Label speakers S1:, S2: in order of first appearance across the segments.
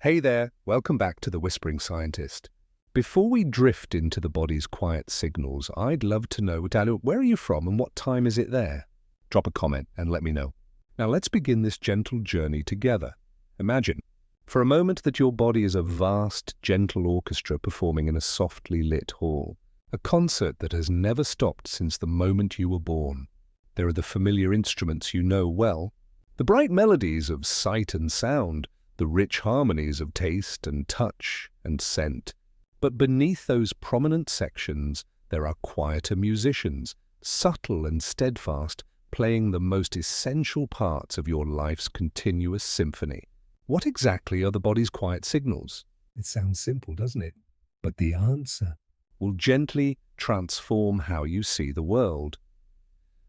S1: Hey there, welcome back to The Whispering Scientist. Before we drift into the body's quiet signals, I'd love to know, Dalu, where are you from and what time is it there? Drop a comment and let me know. Now let's begin this gentle journey together. Imagine, for a moment, that your body is a vast, gentle orchestra performing in a softly lit hall. A concert that has never stopped since the moment you were born. There are the familiar instruments you know well, the bright melodies of sight and sound, the rich harmonies of taste and touch and scent. But beneath those prominent sections, there are quieter musicians, subtle and steadfast, playing the most essential parts of your life's continuous symphony. What exactly are the body's quiet signals? It sounds simple, doesn't it? But the answer will gently transform how you see the world.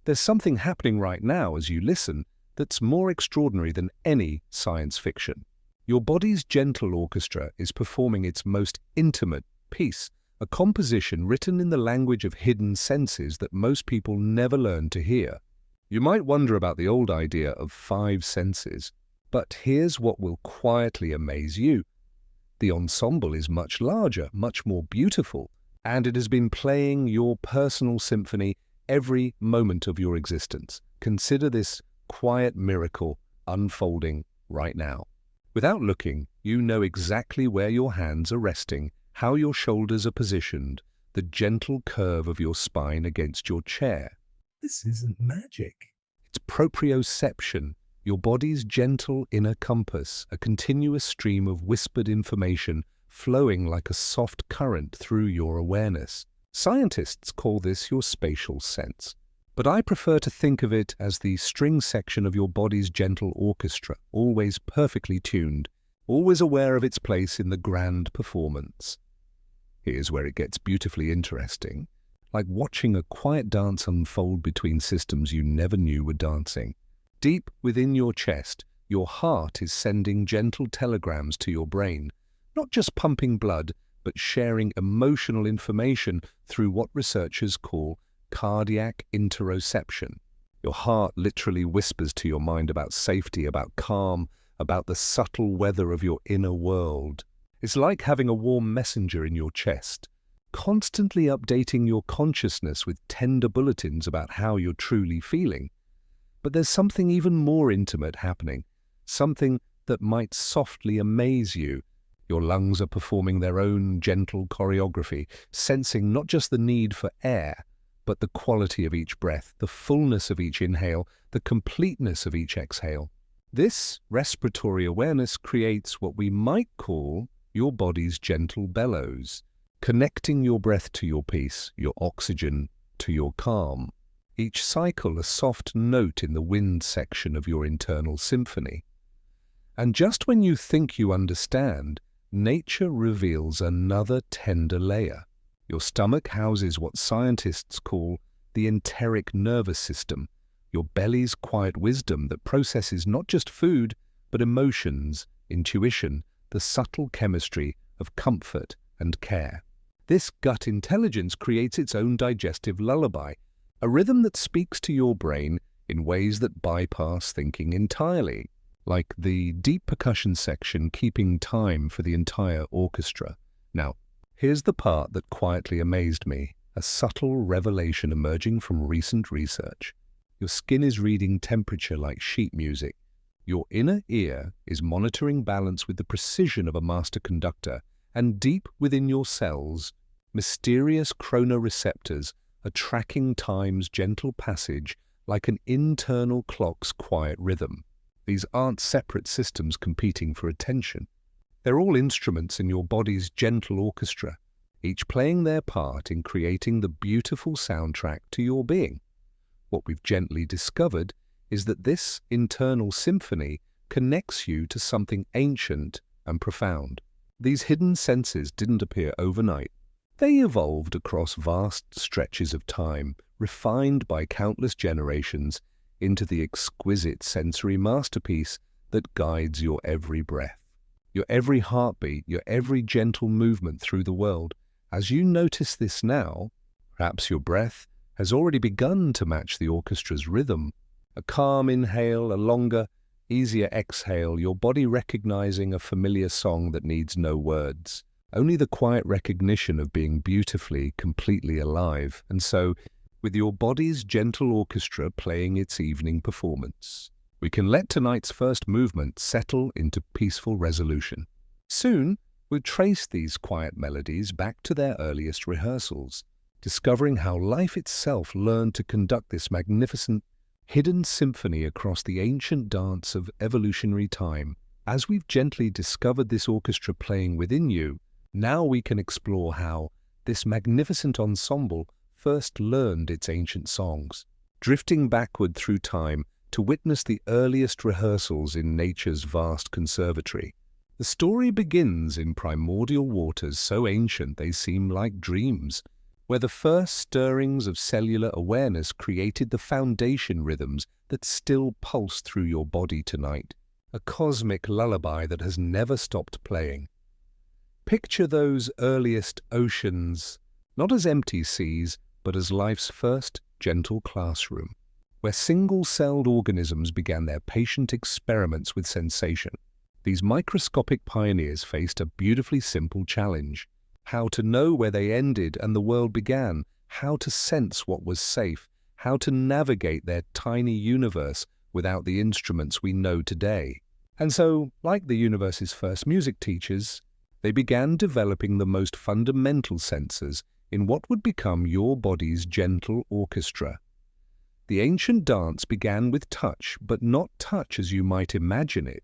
S1: There's something happening right now as you listen that's more extraordinary than any science fiction. Your body's gentle orchestra is performing its most intimate piece, a composition written in the language of hidden senses that most people never learn to hear. You might wonder about the old idea of 5 senses, but here's what will quietly amaze you. The ensemble is much larger, much more beautiful, and it has been playing your personal symphony every moment of your existence. Consider this quiet miracle unfolding right now. Without looking, you know exactly where your hands are resting, how your shoulders are positioned, the gentle curve of your spine against your chair. This isn't magic. It's proprioception, your body's gentle inner compass, a continuous stream of whispered information flowing like a soft current through your awareness. Scientists call this your spatial sense, but I prefer to think of it as the string section of your body's gentle orchestra, always perfectly tuned, always aware of its place in the grand performance. Here's where it gets beautifully interesting, like watching a quiet dance unfold between systems you never knew were dancing. Deep within your chest, your heart is sending gentle telegrams to your brain, not just pumping blood, but sharing emotional information through what researchers call cardiac interoception. Your heart literally whispers to your mind about safety, about calm, about the subtle weather of your inner world. It's like having a warm messenger in your chest, constantly updating your consciousness with tender bulletins about how you're truly feeling. But there's something even more intimate happening, something that might softly amaze you. Your lungs are performing their own gentle choreography, sensing not just the need for air, but the quality of each breath, the fullness of each inhale, the completeness of each exhale. This respiratory awareness creates what we might call your body's gentle bellows, connecting your breath to your peace, your oxygen to your calm. Each cycle a soft note in the wind section of your internal symphony. And just when you think you understand, nature reveals another tender layer. Your stomach houses what scientists call the enteric nervous system, your belly's quiet wisdom that processes not just food, but emotions, intuition, the subtle chemistry of comfort and care. This gut intelligence creates its own digestive lullaby, a rhythm that speaks to your brain in ways that bypass thinking entirely, like the deep percussion section keeping time for the entire orchestra. Now, here's the part that quietly amazed me, a subtle revelation emerging from recent research. Your skin is reading temperature like sheet music. Your inner ear is monitoring balance with the precision of a master conductor, and deep within your cells, mysterious chronoreceptors are tracking time's gentle passage like an internal clock's quiet rhythm. These aren't separate systems competing for attention. They're all instruments in your body's gentle orchestra, each playing their part in creating the beautiful soundtrack to your being. What we've gently discovered is that this internal symphony connects you to something ancient and profound. These hidden senses didn't appear overnight. They evolved across vast stretches of time, refined by countless generations into the exquisite sensory masterpiece that guides your every breath, your every heartbeat, your every gentle movement through the world. As you notice this now, perhaps your breath has already begun to match the orchestra's rhythm. A calm inhale, a longer, easier exhale, your body recognizing a familiar song that needs no words. Only the quiet recognition of being beautifully, completely alive. And so, with your body's gentle orchestra playing its evening performance, we can let tonight's first movement settle into peaceful resolution. Soon, we'll trace these quiet melodies back to their earliest rehearsals, discovering how life itself learned to conduct this magnificent, hidden symphony across the ancient dance of evolutionary time. As we've gently discovered this orchestra playing within you, now we can explore how this magnificent ensemble first learned its ancient songs, drifting backward through time to witness the earliest rehearsals in nature's vast conservatory. The story begins in primordial waters so ancient they seem like dreams, where the first stirrings of cellular awareness created the foundation rhythms that still pulse through your body tonight, a cosmic lullaby that has never stopped playing. Picture those earliest oceans, not as empty seas, but as life's first gentle classroom, where single-celled organisms began their patient experiments with sensation. These microscopic pioneers faced a beautifully simple challenge: how to know where they ended and the world began, how to sense what was safe, how to navigate their tiny universe without the instruments we know today. And so, like the universe's first music teachers, they began developing the most fundamental sensors in what would become your body's gentle orchestra. The ancient dance began with touch, but not touch as you might imagine it.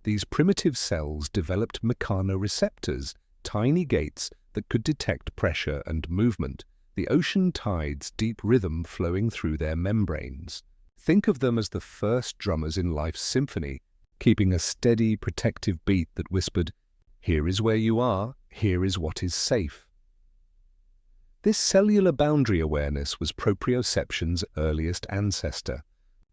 S1: These primitive cells developed mechanoreceptors, tiny gates that could detect pressure and movement, the ocean tide's deep rhythm flowing through their membranes. Think of them as the first drummers in life's symphony, keeping a steady, protective beat that whispered, "Here is where you are, here is what is safe." This cellular boundary awareness was proprioception's earliest ancestor,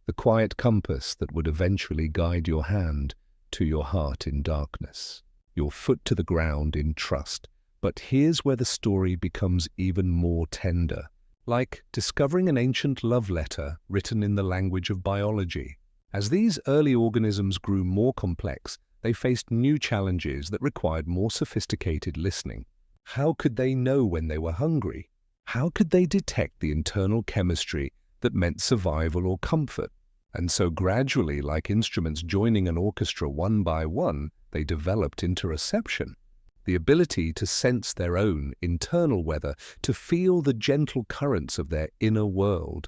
S1: the quiet compass that would eventually guide your hand to your heart in darkness, your foot to the ground in trust. But here's where the story becomes even more tender, like discovering an ancient love letter written in the language of biology. As these early organisms grew more complex, they faced new challenges that required more sophisticated listening. How could they know when they were hungry? How could they detect the internal chemistry that meant survival or comfort? And so gradually, like instruments joining an orchestra one by one, they developed interoception, the ability to sense their own internal weather, to feel the gentle currents of their inner world.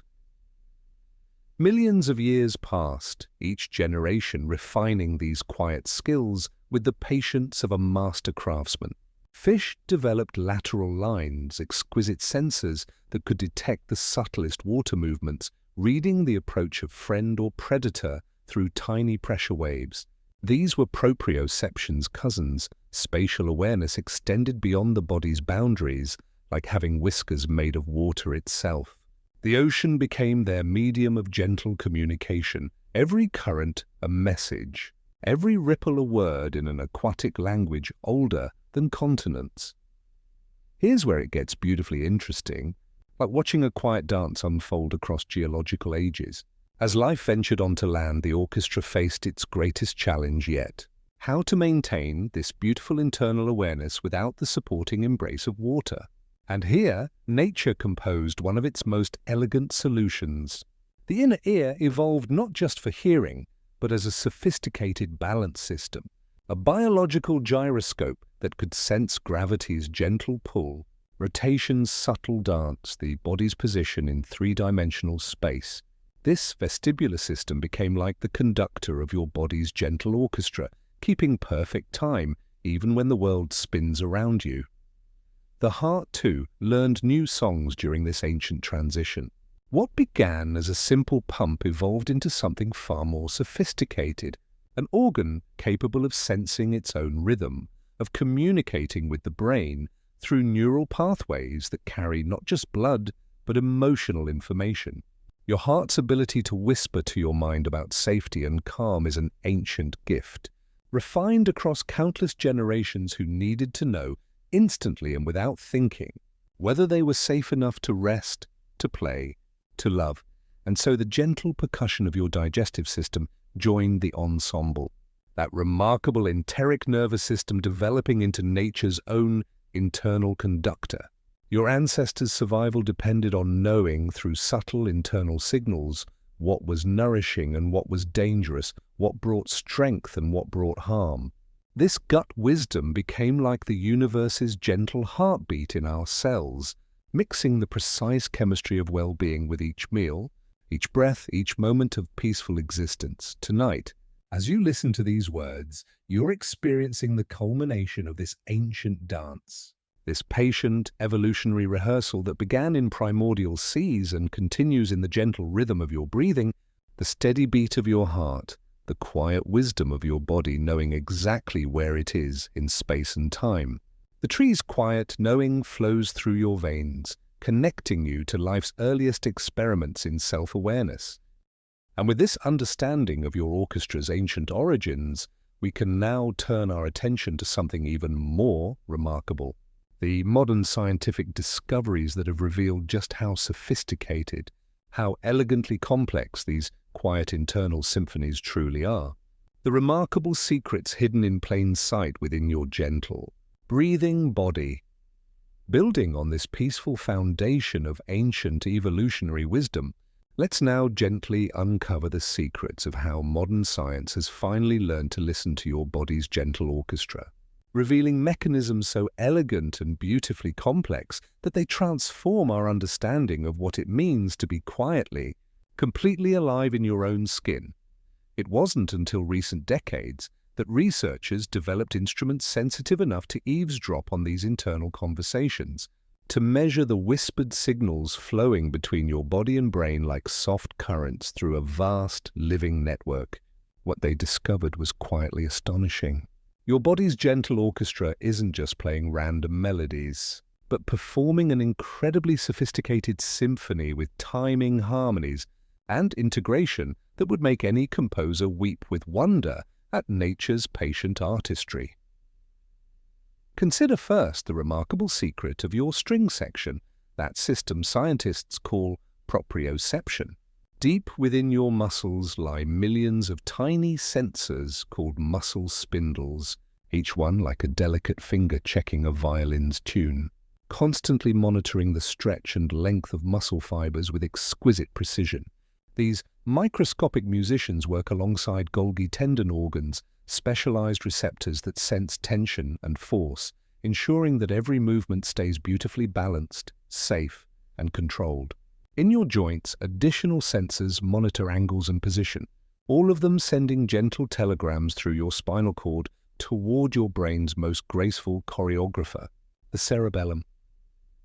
S1: Millions of years passed, each generation refining these quiet skills with the patience of a master craftsman. Fish developed lateral lines, exquisite sensors that could detect the subtlest water movements, reading the approach of friend or predator through tiny pressure waves. These were proprioception's cousins. Spatial awareness extended beyond the body's boundaries, like having whiskers made of water itself. The ocean became their medium of gentle communication, every current a message, every ripple a word in an aquatic language older than continents. Here's where it gets beautifully interesting, like watching a quiet dance unfold across geological ages. As life ventured onto land, the orchestra faced its greatest challenge yet: how to maintain this beautiful internal awareness without the supporting embrace of water. And here, nature composed one of its most elegant solutions. The inner ear evolved not just for hearing, but as a sophisticated balance system, a biological gyroscope that could sense gravity's gentle pull, rotation's subtle dance, the body's position in three-dimensional space. This vestibular system became like the conductor of your body's gentle orchestra, keeping perfect time even when the world spins around you. The heart, too, learned new songs during this ancient transition. What began as a simple pump evolved into something far more sophisticated, an organ capable of sensing its own rhythm, of communicating with the brain through neural pathways that carry not just blood, but emotional information. Your heart's ability to whisper to your mind about safety and calm is an ancient gift, refined across countless generations who needed to know instantly and without thinking whether they were safe enough to rest, to play, to love. And so the gentle percussion of your digestive system joined the ensemble, that remarkable enteric nervous system developing into nature's own internal conductor. Your ancestors' survival depended on knowing through subtle internal signals what was nourishing and what was dangerous, what brought strength and what brought harm. This gut wisdom became like the universe's gentle heartbeat in our cells, mixing the precise chemistry of well-being with each meal, each breath, each moment of peaceful existence. Tonight, as you listen to these words, you're experiencing the culmination of this ancient dance, this patient evolutionary rehearsal that began in primordial seas and continues in the gentle rhythm of your breathing, the steady beat of your heart, the quiet wisdom of your body knowing exactly where it is in space and time. The tree's quiet knowing flows through your veins, connecting you to life's earliest experiments in self-awareness. And with this understanding of your orchestra's ancient origins, we can now turn our attention to something even more remarkable. The modern scientific discoveries that have revealed just how sophisticated, how elegantly complex these quiet internal symphonies truly are. The remarkable secrets hidden in plain sight within your gentle, breathing body. Building on this peaceful foundation of ancient evolutionary wisdom, let's now gently uncover the secrets of how modern science has finally learned to listen to your body's gentle orchestra, revealing mechanisms so elegant and beautifully complex that they transform our understanding of what it means to be quietly, completely alive in your own skin. It wasn't until recent decades that researchers developed instruments sensitive enough to eavesdrop on these internal conversations, to measure the whispered signals flowing between your body and brain like soft currents through a vast, living network. What they discovered was quietly astonishing. Your body's gentle orchestra isn't just playing random melodies, but performing an incredibly sophisticated symphony with timing, harmonies, and integration that would make any composer weep with wonder at nature's patient artistry. Consider first the remarkable secret of your string section, that system scientists call proprioception. Deep within your muscles lie millions of tiny sensors called muscle spindles, each one like a delicate finger checking a violin's tune, constantly monitoring the stretch and length of muscle fibers with exquisite precision. These microscopic musicians work alongside Golgi tendon organs, specialized receptors that sense tension and force, ensuring that every movement stays beautifully balanced, safe, and controlled. In your joints, additional sensors monitor angles and position, all of them sending gentle telegrams through your spinal cord toward your brain's most graceful choreographer, the cerebellum.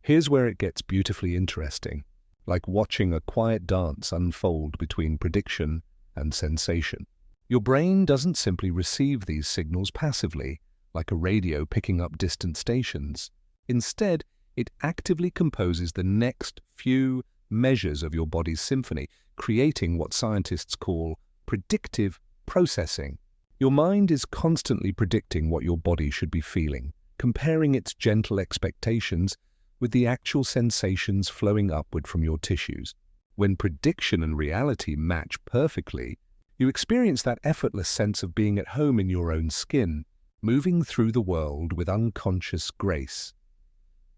S1: Here's where it gets beautifully interesting, like watching a quiet dance unfold between prediction and sensation. Your brain doesn't simply receive these signals passively, like a radio picking up distant stations. Instead, it actively composes the next few measures of your body's symphony, creating what scientists call predictive processing. Your mind is constantly predicting what your body should be feeling, comparing its gentle expectations with the actual sensations flowing upward from your tissues. When prediction and reality match perfectly, you experience that effortless sense of being at home in your own skin, moving through the world with unconscious grace.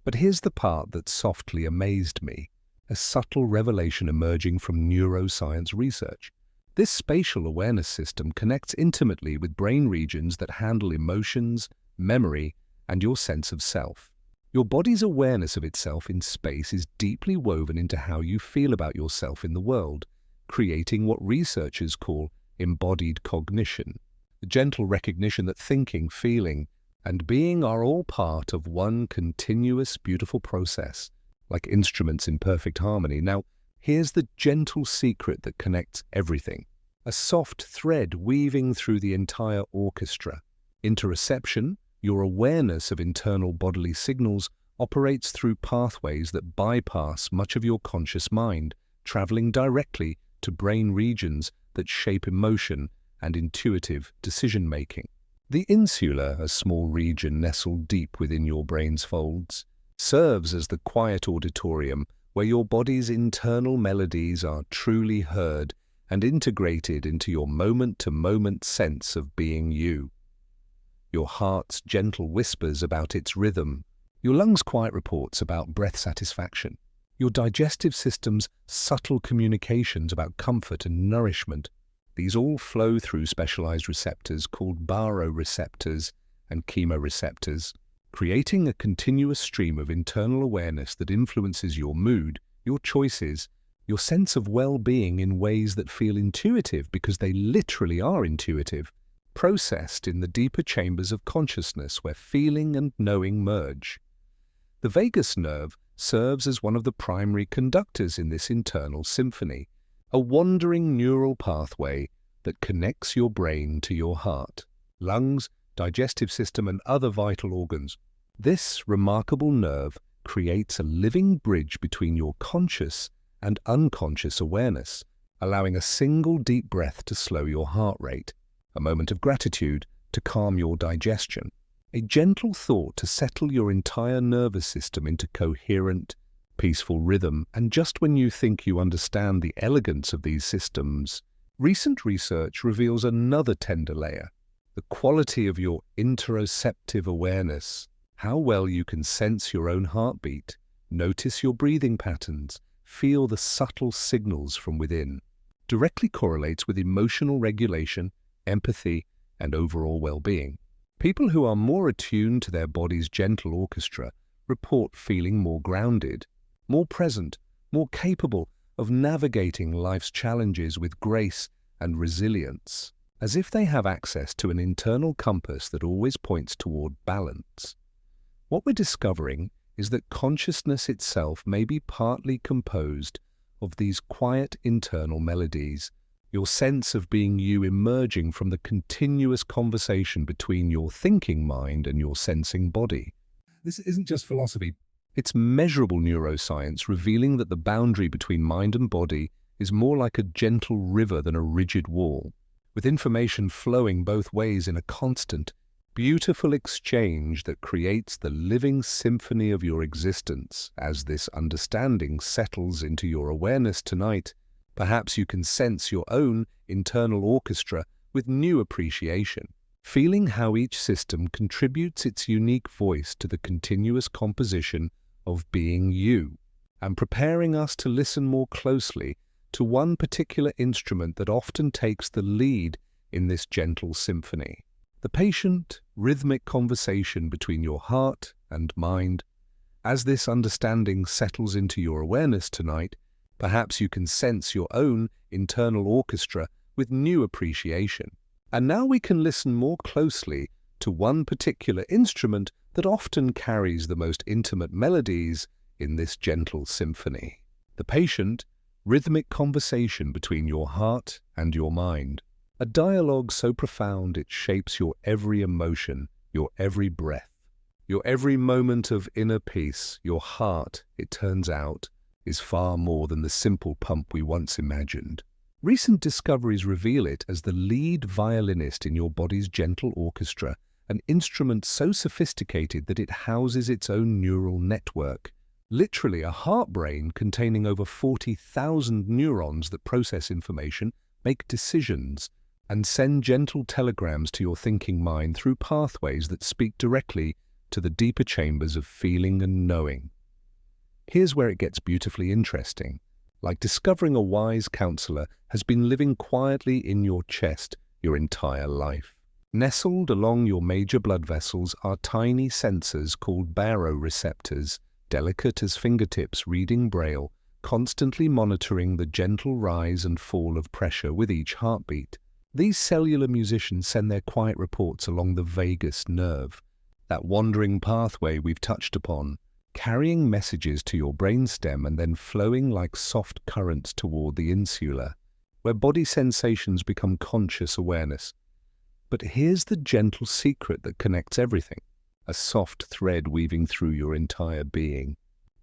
S1: But here's the part that softly amazed me, a subtle revelation emerging from neuroscience research. This spatial awareness system connects intimately with brain regions that handle emotions, memory, and your sense of self. Your body's awareness of itself in space is deeply woven into how you feel about yourself in the world, creating what researchers call embodied cognition, the gentle recognition that thinking, feeling, and being are all part of one continuous, beautiful process, like instruments in perfect harmony. Now, here's the gentle secret that connects everything, a soft thread weaving through the entire orchestra. Interoception, your awareness of internal bodily signals, operates through pathways that bypass much of your conscious mind, traveling directly to brain regions that shape emotion and intuitive decision-making. The insula, a small region nestled deep within your brain's folds, serves as the quiet auditorium where your body's internal melodies are truly heard and integrated into your moment-to-moment sense of being you. Your heart's gentle whispers about its rhythm, your lungs' quiet reports about breath satisfaction, your digestive system's subtle communications about comfort and nourishment. These all flow through specialized receptors called baroreceptors and chemoreceptors, creating a continuous stream of internal awareness that influences your mood, your choices, your sense of well-being in ways that feel intuitive because they literally are intuitive, processed in the deeper chambers of consciousness where feeling and knowing merge. The vagus nerve serves as one of the primary conductors in this internal symphony, a wandering neural pathway that connects your brain to your heart, lungs, digestive system, and other vital organs. This remarkable nerve creates a living bridge between your conscious and unconscious awareness, allowing a single deep breath to slow your heart rate, a moment of gratitude to calm your digestion, a gentle thought to settle your entire nervous system into coherent, peaceful rhythm. And just when you think you understand the elegance of these systems, recent research reveals another tender layer: the quality of your interoceptive awareness, how well you can sense your own heartbeat, notice your breathing patterns, feel the subtle signals from within, directly correlates with emotional regulation, empathy, and overall well-being. People who are more attuned to their body's gentle orchestra report feeling more grounded, more present, more capable of navigating life's challenges with grace and resilience, as if they have access to an internal compass that always points toward balance. What we're discovering is that consciousness itself may be partly composed of these quiet internal melodies, your sense of being you emerging from the continuous conversation between your thinking mind and your sensing body. This isn't just philosophy. It's measurable neuroscience revealing that the boundary between mind and body is more like a gentle river than a rigid wall, with information flowing both ways in a constant, beautiful exchange that creates the living symphony of your existence. As this understanding settles into your awareness tonight, perhaps you can sense your own internal orchestra with new appreciation, feeling how each system contributes its unique voice to the continuous composition of being you, and preparing us to listen more closely to one particular instrument that often takes the lead in this gentle symphony: the patient, rhythmic conversation between your heart and mind. As this understanding settles into your awareness tonight, perhaps you can sense your own internal orchestra with new appreciation. And now we can listen more closely to one particular instrument that often carries the most intimate melodies in this gentle symphony: the patient, rhythmic conversation between your heart and your mind. A dialogue so profound it shapes your every emotion, your every breath, your every moment of inner peace. Your heart, it turns out, is far more than the simple pump we once imagined. Recent discoveries reveal it as the lead violinist in your body's gentle orchestra, an instrument so sophisticated that it houses its own neural network, literally a heart-brain containing over 40,000 neurons that process information, make decisions, and send gentle telegrams to your thinking mind through pathways that speak directly to the deeper chambers of feeling and knowing. Here's where it gets beautifully interesting. Like discovering a wise counselor has been living quietly in your chest your entire life. Nestled along your major blood vessels are tiny sensors called baroreceptors, delicate as fingertips reading braille, constantly monitoring the gentle rise and fall of pressure with each heartbeat. These cellular musicians send their quiet reports along the vagus nerve, that wandering pathway we've touched upon, carrying messages to your brainstem and then flowing like soft currents toward the insula, where body sensations become conscious awareness. But here's the gentle secret that connects everything, a soft thread weaving through your entire being.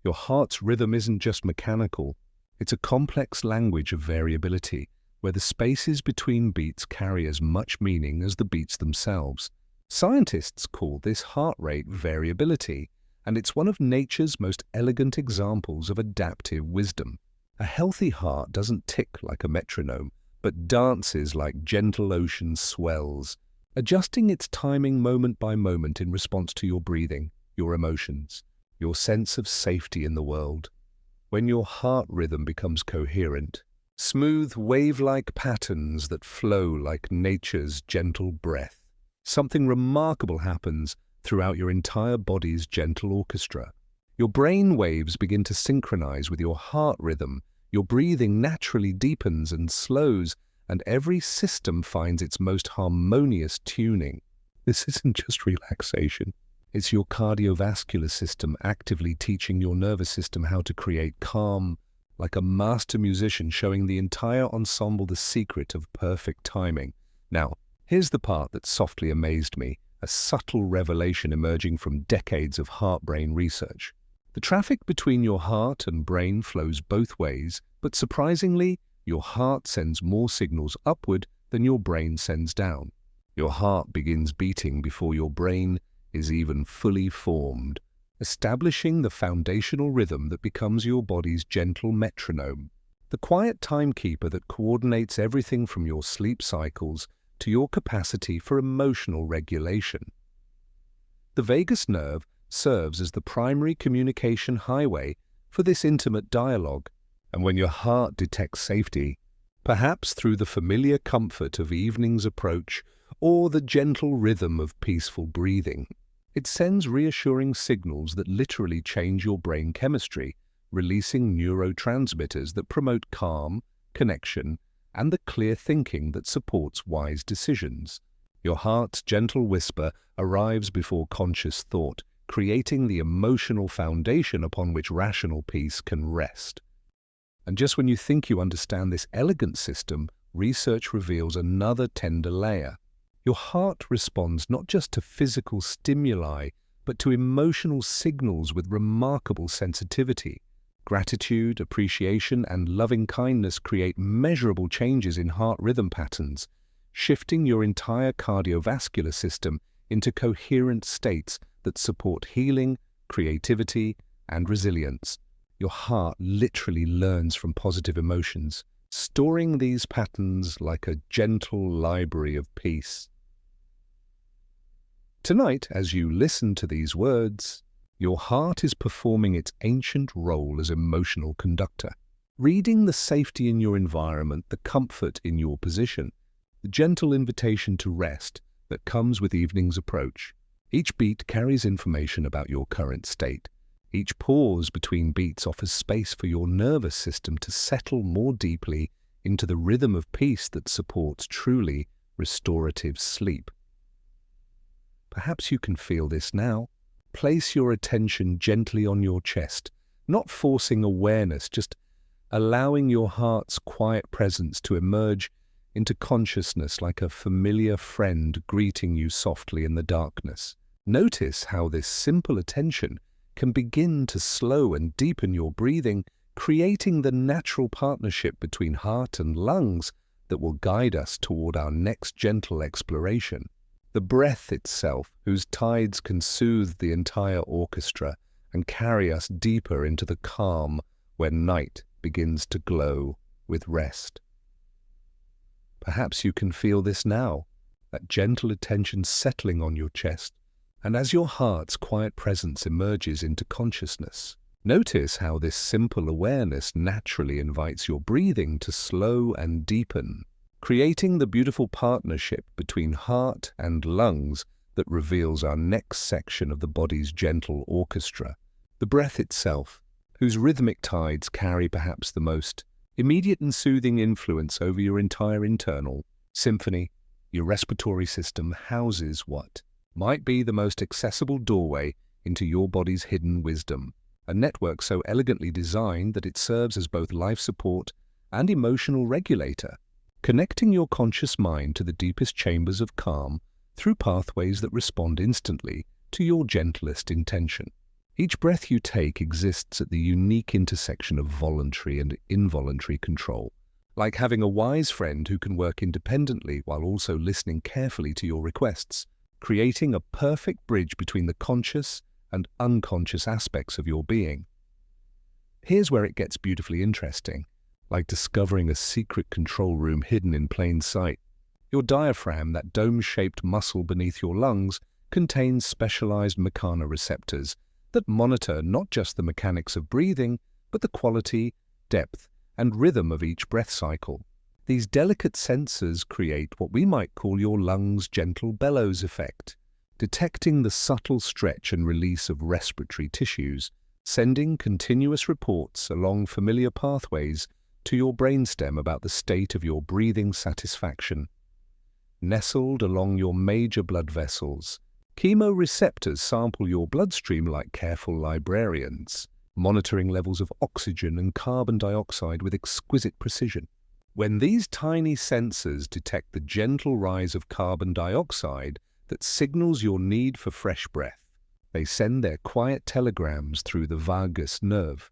S1: Your heart's rhythm isn't just mechanical, it's a complex language of variability, where the spaces between beats carry as much meaning as the beats themselves. Scientists call this heart rate variability, and it's one of nature's most elegant examples of adaptive wisdom. A healthy heart doesn't tick like a metronome, but dances like gentle ocean swells, adjusting its timing moment by moment in response to your breathing, your emotions, your sense of safety in the world. When your heart rhythm becomes coherent, smooth wave-like patterns that flow like nature's gentle breath, something remarkable happens throughout your entire body's gentle orchestra. Your brain waves begin to synchronize with your heart rhythm, your breathing naturally deepens and slows, and every system finds its most harmonious tuning. This isn't just relaxation. It's your cardiovascular system actively teaching your nervous system how to create calm, like a master musician showing the entire ensemble the secret of perfect timing. Now, here's the part that softly amazed me, a subtle revelation emerging from decades of heart-brain research. The traffic between your heart and brain flows both ways, but surprisingly, your heart sends more signals upward than your brain sends down. Your heart begins beating before your brain is even fully formed, establishing the foundational rhythm that becomes your body's gentle metronome, the quiet timekeeper that coordinates everything from your sleep cycles to your capacity for emotional regulation. The vagus nerve serves as the primary communication highway for this intimate dialogue, and when your heart detects safety, perhaps through the familiar comfort of evening's approach or the gentle rhythm of peaceful breathing, it sends reassuring signals that literally change your brain chemistry, releasing neurotransmitters that promote calm, connection, and the clear thinking that supports wise decisions. Your heart's gentle whisper arrives before conscious thought, creating the emotional foundation upon which rational peace can rest. And just when you think you understand this elegant system, research reveals another tender layer. Your heart responds not just to physical stimuli, but to emotional signals with remarkable sensitivity. Gratitude, appreciation, and loving-kindness create measurable changes in heart rhythm patterns, shifting your entire cardiovascular system into coherent states that support healing, creativity, and resilience. Your heart literally learns from positive emotions, storing these patterns like a gentle library of peace. Tonight, as you listen to these words, your heart is performing its ancient role as emotional conductor, reading the safety in your environment, the comfort in your position, the gentle invitation to rest that comes with evening's approach. Each beat carries information about your current state. Each pause between beats offers space for your nervous system to settle more deeply into the rhythm of peace that supports truly restorative sleep. Perhaps you can feel this now. Place your attention gently on your chest, not forcing awareness, just allowing your heart's quiet presence to emerge into consciousness like a familiar friend greeting you softly in the darkness. Notice how this simple attention can begin to slow and deepen your breathing, creating the natural partnership between heart and lungs that will guide us toward our next gentle exploration. The breath itself, whose tides can soothe the entire orchestra and carry us deeper into the calm where night begins to glow with rest. Perhaps you can feel this now, that gentle attention settling on your chest, and as your heart's quiet presence emerges into consciousness, notice how this simple awareness naturally invites your breathing to slow and deepen, creating the beautiful partnership between heart and lungs that reveals our next section of the body's gentle orchestra, the breath itself, whose rhythmic tides carry perhaps the most immediate and soothing influence over your entire internal symphony. Your respiratory system houses what might be the most accessible doorway into your body's hidden wisdom, a network so elegantly designed that it serves as both life support and emotional regulator, connecting your conscious mind to the deepest chambers of calm through pathways that respond instantly to your gentlest intention. Each breath you take exists at the unique intersection of voluntary and involuntary control, like having a wise friend who can work independently while also listening carefully to your requests, creating a perfect bridge between the conscious and unconscious aspects of your being. Here's where it gets beautifully interesting. like discovering a secret control room hidden in plain sight. Your diaphragm, that dome-shaped muscle beneath your lungs, contains specialized mechanoreceptors that monitor not just the mechanics of breathing, but the quality, depth, and rhythm of each breath cycle. These delicate sensors create what we might call your lungs' gentle bellows effect, detecting the subtle stretch and release of respiratory tissues, sending continuous reports along familiar pathways to your brainstem about the state of your breathing satisfaction. Nestled along your major blood vessels, chemoreceptors sample your bloodstream like careful librarians, monitoring levels of oxygen and carbon dioxide with exquisite precision. When these tiny sensors detect the gentle rise of carbon dioxide that signals your need for fresh breath, they send their quiet telegrams through the vagus nerve,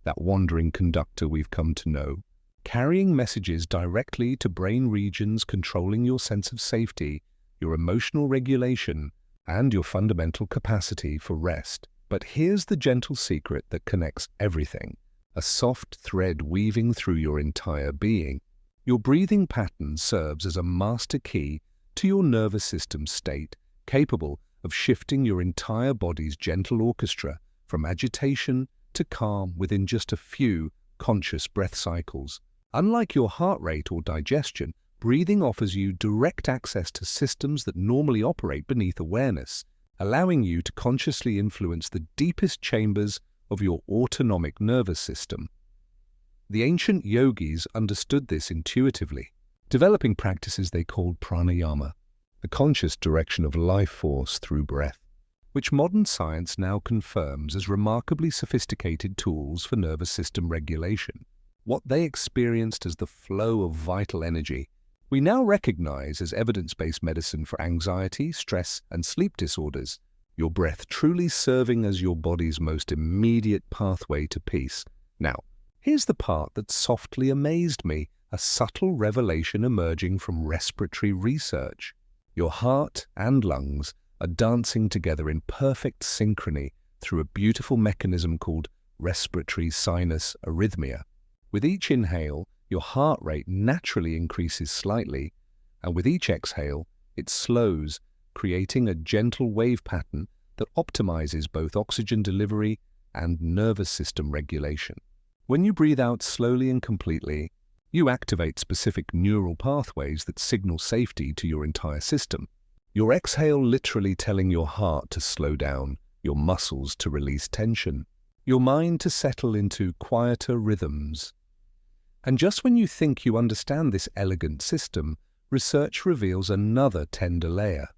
S1: that wandering conductor we've come to know, carrying messages directly to brain regions controlling your sense of safety, your emotional regulation, and your fundamental capacity for rest. But here's the gentle secret that connects everything, a soft thread weaving through your entire being. Your breathing pattern serves as a master key to your nervous system state, capable of shifting your entire body's gentle orchestra from agitation to calm within just a few conscious breath cycles. Unlike your heart rate or digestion, breathing offers you direct access to systems that normally operate beneath awareness, allowing you to consciously influence the deepest chambers of your autonomic nervous system. The ancient yogis understood this intuitively, developing practices they called pranayama, the conscious direction of life force through breath, which modern science now confirms as remarkably sophisticated tools for nervous system regulation. What they experienced as the flow of vital energy, we now recognize as evidence-based medicine for anxiety, stress, and sleep disorders, your breath truly serving as your body's most immediate pathway to peace. Now, here's the part that softly amazed me, a subtle revelation emerging from respiratory research. Your heart and lungs are dancing together in perfect synchrony through a beautiful mechanism called respiratory sinus arrhythmia. With each inhale, your heart rate naturally increases slightly, and with each exhale, it slows, creating a gentle wave pattern that optimizes both oxygen delivery and nervous system regulation. When you breathe out slowly and completely, you activate specific neural pathways that signal safety to your entire system. Your exhale literally telling your heart to slow down, your muscles to release tension, your mind to settle into quieter rhythms. And just when you think you understand this elegant system, research reveals another tender layer: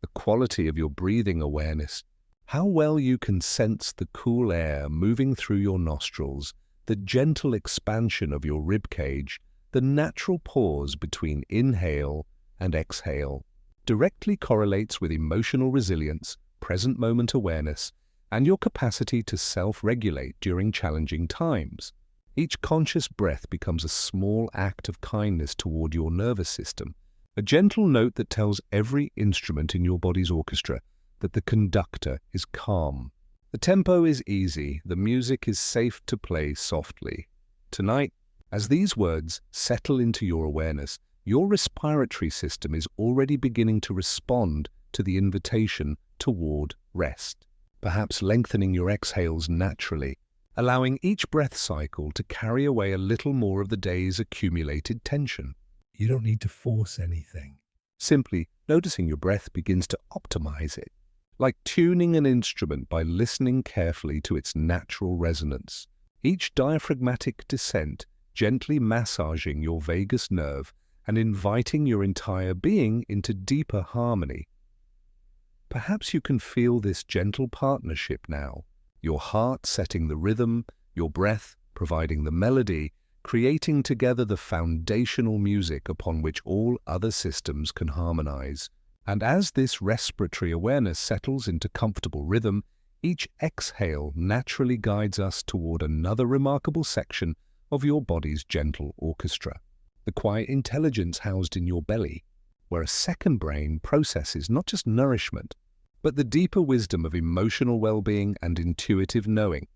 S1: the quality of your breathing awareness, how well you can sense the cool air moving through your nostrils, the gentle expansion of your rib cage, the natural pause between inhale and exhale, directly correlates with emotional resilience, present moment awareness, and your capacity to self-regulate during challenging times. Each conscious breath becomes a small act of kindness toward your nervous system, a gentle note that tells every instrument in your body's orchestra that the conductor is calm. The tempo is easy, the music is safe to play softly. Tonight, as these words settle into your awareness, your respiratory system is already beginning to respond to the invitation toward rest, perhaps lengthening your exhales naturally, allowing each breath cycle to carry away a little more of the day's accumulated tension. You don't need to force anything. Simply noticing your breath begins to optimize it, like tuning an instrument by listening carefully to its natural resonance. Each diaphragmatic descent gently massaging your vagus nerve and inviting your entire being into deeper harmony. Perhaps you can feel this gentle partnership now, your heart setting the rhythm, your breath providing the melody, creating together the foundational music upon which all other systems can harmonize. And as this respiratory awareness settles into comfortable rhythm, each exhale naturally guides us toward another remarkable section of your body's gentle orchestra, the quiet intelligence housed in your belly, where a second brain processes not just nourishment, but the deeper wisdom of emotional well-being and intuitive knowing.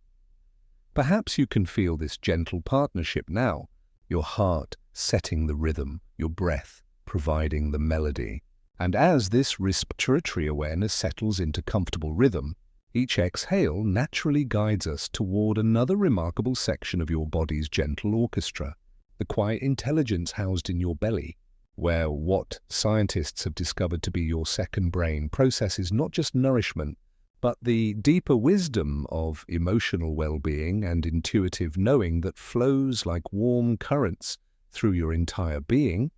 S1: Perhaps you can feel this gentle partnership now, your heart setting the rhythm, your breath providing the melody. And as this respiratory awareness settles into comfortable rhythm, each exhale naturally guides us toward another remarkable section of your body's gentle orchestra, the quiet intelligence housed in your belly, where what scientists have discovered to be your second brain processes not just nourishment, but the deeper wisdom of emotional well-being and intuitive knowing that flows like warm currents through your entire being.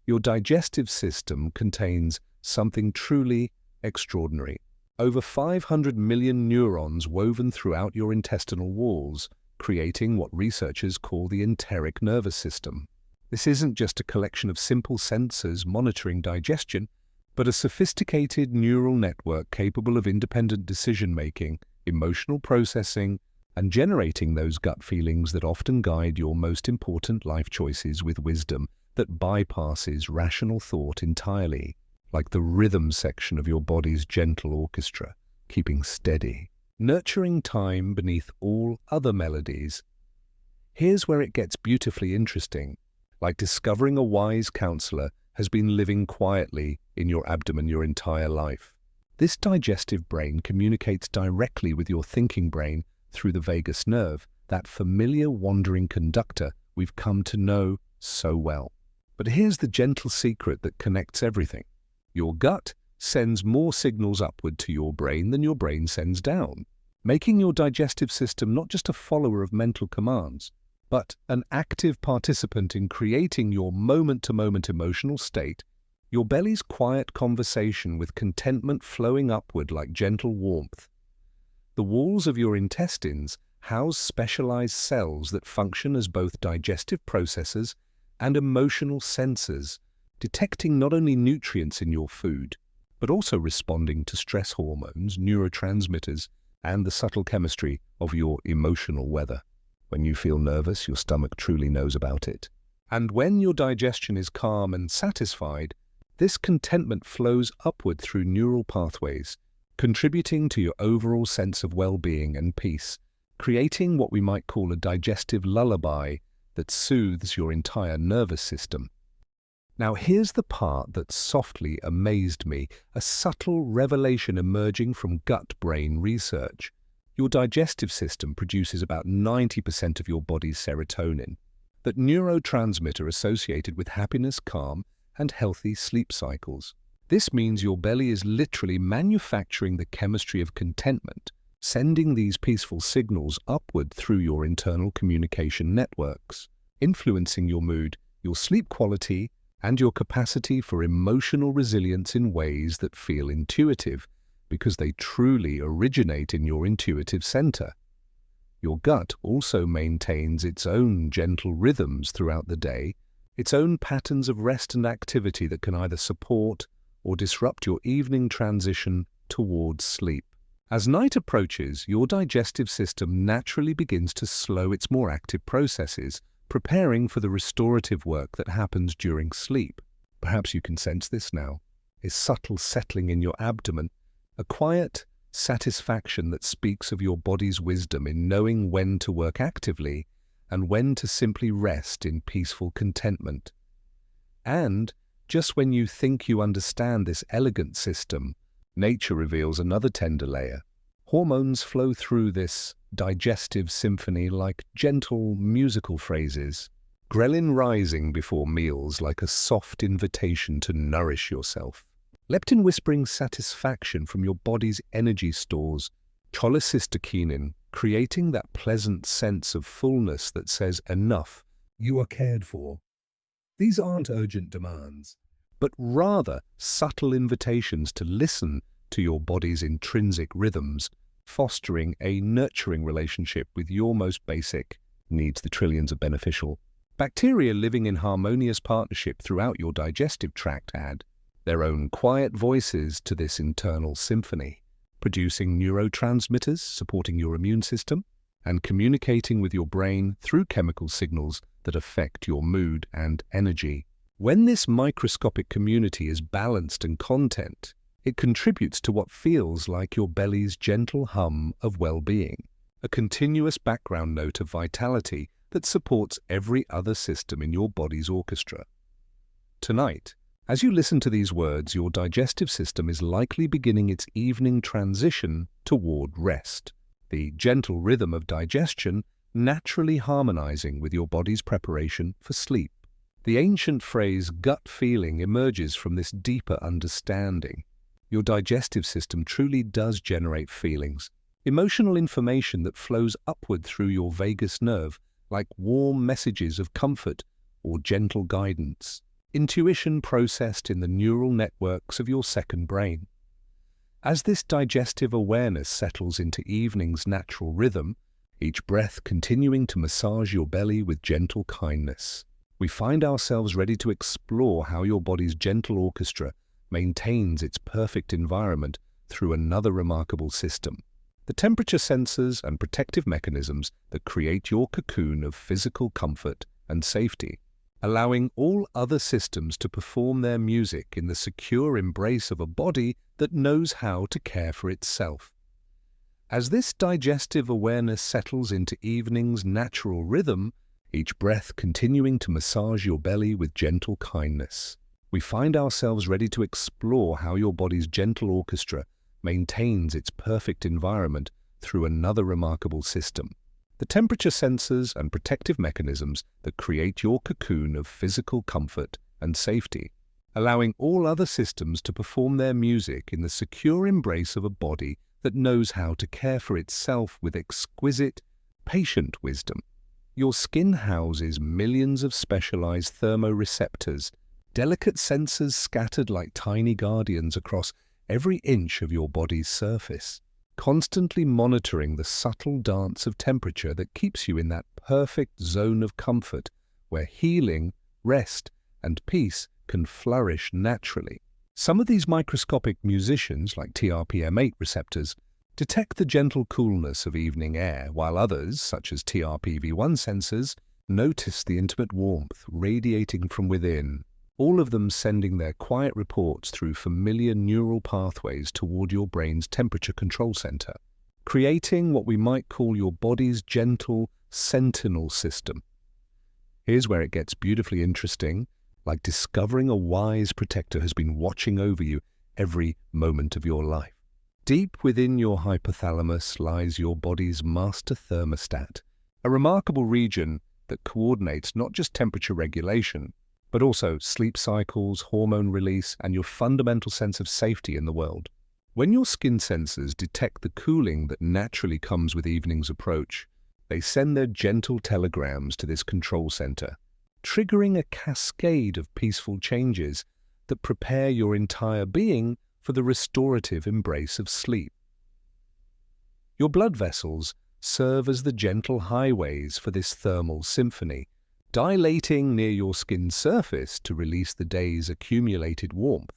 S1: Your digestive system contains something truly extraordinary. Over 500 million neurons woven throughout your intestinal walls, creating what researchers call the enteric nervous system. This isn't just a collection of simple sensors monitoring digestion, but a sophisticated neural network capable of independent decision-making, emotional processing, and generating those gut feelings that often guide your most important life choices with wisdom that bypasses rational thought entirely, like the rhythm section of your body's gentle orchestra, keeping steady, nurturing time beneath all other melodies. Here's where it gets beautifully interesting, like discovering a wise counselor has been living quietly in your abdomen your entire life. This digestive brain communicates directly with your thinking brain through the vagus nerve, that familiar wandering conductor we've come to know so well. But here's the gentle secret that connects everything. Your gut sends more signals upward to your brain than your brain sends down, making your digestive system not just a follower of mental commands, but an active participant in creating your moment-to-moment emotional state, your belly's quiet conversation with contentment flowing upward like gentle warmth. The walls of your intestines house specialized cells that function as both digestive processors and emotional sensors, detecting not only nutrients in your food, but also responding to stress hormones, neurotransmitters, and the subtle chemistry of your emotional weather. When you feel nervous, your stomach truly knows about it. And when your digestion is calm and satisfied, this contentment flows upward through neural pathways, contributing to your overall sense of well-being and peace, creating what we might call a digestive lullaby that soothes your entire nervous system. Now here's the part that softly amazed me, a subtle revelation emerging from gut-brain research. Your digestive system produces about 90% of your body's serotonin, that neurotransmitter associated with happiness, calm, and healthy sleep cycles. This means your belly is literally manufacturing the chemistry of contentment, sending these peaceful signals upward through your internal communication networks, influencing your mood, your sleep quality, and your capacity for emotional resilience in ways that feel intuitive, because they truly originate in your intuitive center. Your gut also maintains its own gentle rhythms throughout the day, its own patterns of rest and activity that can either support or disrupt your evening transition towards sleep. As night approaches, your digestive system naturally begins to slow its more active processes, preparing for the restorative work that happens during sleep. Perhaps you can sense this now, a subtle settling in your abdomen, a quiet satisfaction that speaks of your body's wisdom in knowing when to work actively and when to simply rest in peaceful contentment. And just when you think you understand this elegant system, nature reveals another tender layer. Hormones flow through this digestive symphony like gentle musical phrases, ghrelin rising before meals like a soft invitation to nourish yourself. Leptin whispering satisfaction from your body's energy stores, cholecystokinin creating that pleasant sense of fullness that says enough, you are cared for. These aren't urgent demands, but rather subtle invitations to listen to your body's intrinsic rhythms, fostering a nurturing relationship with your most basic needs. The trillions of beneficial bacteria living in harmonious partnership throughout your digestive tract add their own quiet voices to this internal symphony, producing neurotransmitters supporting your immune system and communicating with your brain through chemical signals that affect your mood and energy. When this microscopic community is balanced and content, it contributes to what feels like your belly's gentle hum of well-being, a continuous background note of vitality that supports every other system in your body's orchestra. Tonight, as you listen to these words, your digestive system is likely beginning its evening transition toward rest, the gentle rhythm of digestion naturally harmonizing with your body's preparation for sleep. The ancient phrase gut feeling emerges from this deeper understanding. Your digestive system truly does generate feelings, emotional information that flows upward through your vagus nerve like warm messages of comfort or gentle guidance. Intuition processed in the neural networks of your second brain. As this digestive awareness settles into evening's natural rhythm, each breath continuing to massage your belly with gentle kindness, we find ourselves ready to explore how your body's gentle orchestra maintains its perfect environment through another remarkable system. The temperature sensors and protective mechanisms that create your cocoon of physical comfort and safety, allowing all other systems to perform their music in the secure embrace of a body that knows how to care for itself. As this digestive awareness settles into evening's natural rhythm, each breath continuing to massage your belly with gentle kindness, we find ourselves ready to explore how your body's gentle orchestra maintains its perfect environment through another remarkable system. The temperature sensors and protective mechanisms that create your cocoon of physical comfort and safety, allowing all other systems to perform their music in the secure embrace of a body that knows how to care for itself with exquisite, patient wisdom. Your skin houses millions of specialized thermoreceptors, delicate sensors scattered like tiny guardians across every inch of your body's surface, constantly monitoring the subtle dance of temperature that keeps you in that perfect zone of comfort where healing, rest, and peace can flourish naturally. Some of these microscopic musicians, like TRPM8 receptors, detect the gentle coolness of evening air, while others, such as TRPV1 sensors, notice the intimate warmth radiating from within, all of them sending their quiet reports through familiar neural pathways toward your brain's temperature control center, creating what we might call your body's gentle sentinel system. Here's where it gets beautifully interesting, like discovering a wise protector has been watching over you every moment of your life. Deep within your hypothalamus lies your body's master thermostat, a remarkable region that coordinates not just temperature regulation, but also sleep cycles, hormone release, and your fundamental sense of safety in the world. When your skin sensors detect the cooling that naturally comes with evening's approach, they send their gentle telegrams to this control center, triggering a cascade of peaceful changes that prepare your entire being for the restorative embrace of sleep. Your blood vessels serve as the gentle highways for this thermal symphony, dilating near your skin's surface to release the day's accumulated warmth,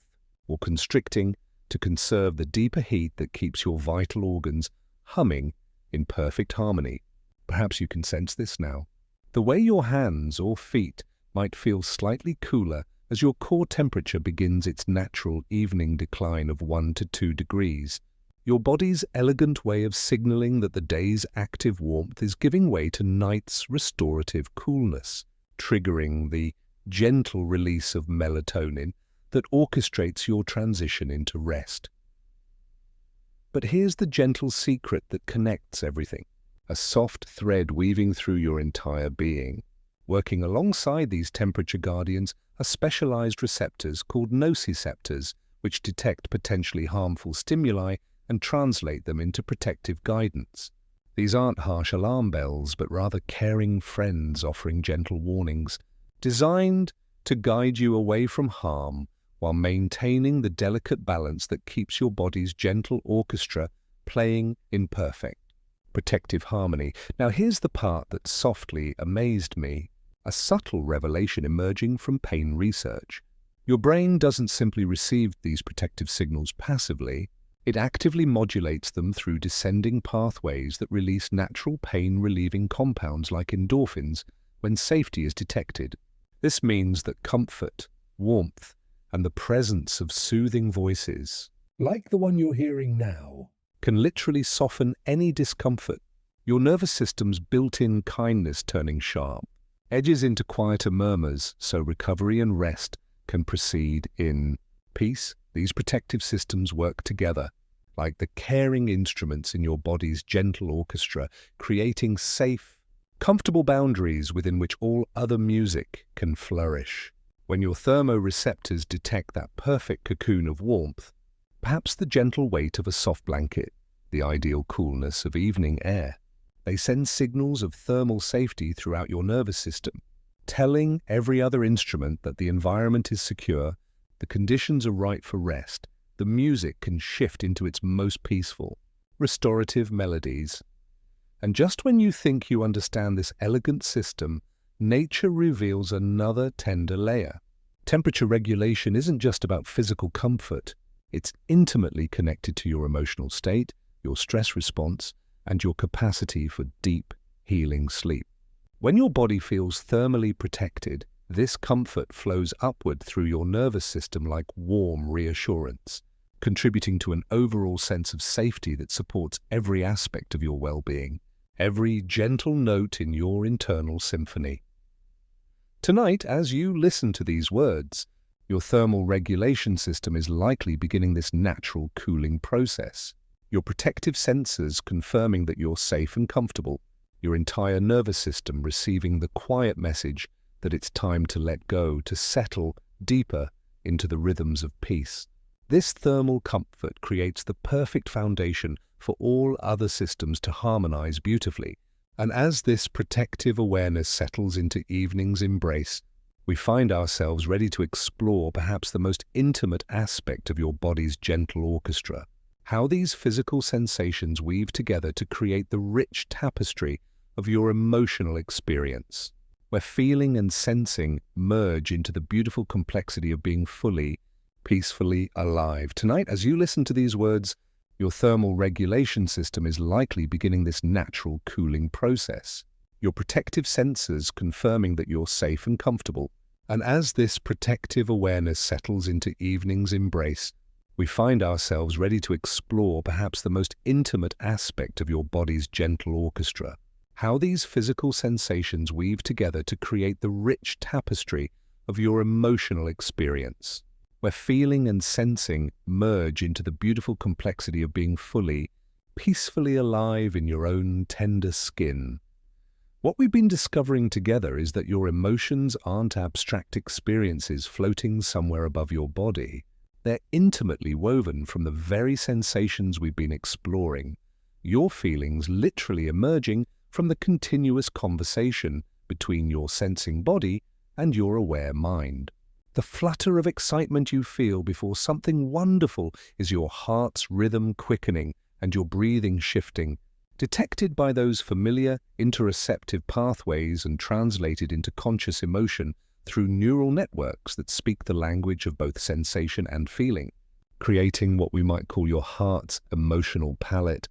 S1: or constricting to conserve the deeper heat that keeps your vital organs humming in perfect harmony. Perhaps you can sense this now. The way your hands or feet might feel slightly cooler as your core temperature begins its natural evening decline of 1 to 2 degrees. Your body's elegant way of signaling that the day's active warmth is giving way to night's restorative coolness, triggering the gentle release of melatonin that orchestrates your transition into rest. But here's the gentle secret that connects everything, a soft thread weaving through your entire being. Working alongside these temperature guardians are specialized receptors called nociceptors, which detect potentially harmful stimuli and translate them into protective guidance. These aren't harsh alarm bells, but rather caring friends offering gentle warnings, designed to guide you away from harm while maintaining the delicate balance that keeps your body's gentle orchestra playing in perfect, protective harmony. Now here's the part that softly amazed me, a subtle revelation emerging from pain research. Your brain doesn't simply receive these protective signals passively. It actively modulates them through descending pathways that release natural pain-relieving compounds like endorphins when safety is detected. This means that comfort, warmth, and the presence of soothing voices, like the one you're hearing now, can literally soften any discomfort, your nervous system's built-in kindness turning sharp, edges into quieter murmurs so recovery and rest can proceed in peace. These protective systems work together like the caring instruments in your body's gentle orchestra, creating safe, comfortable boundaries within which all other music can flourish. When your thermoreceptors detect that perfect cocoon of warmth, perhaps the gentle weight of a soft blanket, the ideal coolness of evening air, they send signals of thermal safety throughout your nervous system, telling every other instrument that the environment is secure, the conditions are right for rest, the music can shift into its most peaceful, restorative melodies. And just when you think you understand this elegant system, nature reveals another tender layer. Temperature regulation isn't just about physical comfort. It's intimately connected to your emotional state, your stress response, and your capacity for deep, healing sleep. When your body feels thermally protected, this comfort flows upward through your nervous system like warm reassurance, contributing to an overall sense of safety that supports every aspect of your well-being, every gentle note in your internal symphony. Tonight, as you listen to these words, your thermal regulation system is likely beginning this natural cooling process, your protective sensors confirming that you're safe and comfortable, your entire nervous system receiving the quiet message that it's time to let go, to settle deeper into the rhythms of peace. This thermal comfort creates the perfect foundation for all other systems to harmonize beautifully. And as this protective awareness settles into evening's embrace, we find ourselves ready to explore perhaps the most intimate aspect of your body's gentle orchestra, how these physical sensations weave together to create the rich tapestry of your emotional experience, where feeling and sensing merge into the beautiful complexity of being fully, peacefully alive. Tonight, as you listen to these words, your thermal regulation system is likely beginning this natural cooling process, your protective sensors confirming that you're safe and comfortable. And as this protective awareness settles into evening's embrace, we find ourselves ready to explore perhaps the most intimate aspect of your body's gentle orchestra, how these physical sensations weave together to create the rich tapestry of your emotional experience, where feeling and sensing merge into the beautiful complexity of being fully, peacefully alive in your own tender skin. What we've been discovering together is that your emotions aren't abstract experiences floating somewhere above your body. They're intimately woven from the very sensations we've been exploring, your feelings literally emerging from the continuous conversation between your sensing body and your aware mind. The flutter of excitement you feel before something wonderful is your heart's rhythm quickening and your breathing shifting, detected by those familiar interoceptive pathways and translated into conscious emotion through neural networks that speak the language of both sensation and feeling, creating what we might call your heart's emotional palette.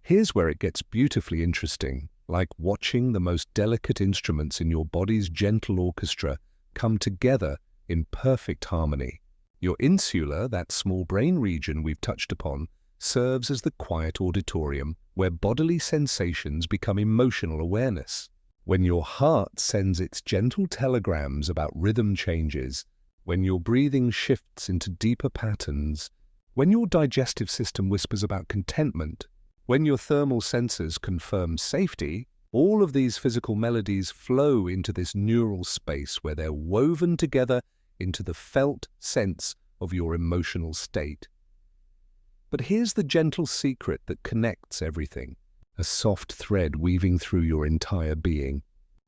S1: Here's where it gets beautifully interesting, like watching the most delicate instruments in your body's gentle orchestra come together in perfect harmony. Your insula, that small brain region we've touched upon, serves as the quiet auditorium where bodily sensations become emotional awareness. When your heart sends its gentle telegrams about rhythm changes, when your breathing shifts into deeper patterns, when your digestive system whispers about contentment, when your thermal sensors confirm safety, all of these physical melodies flow into this neural space where they're woven together into the felt sense of your emotional state. But here's the gentle secret that connects everything, a soft thread weaving through your entire being.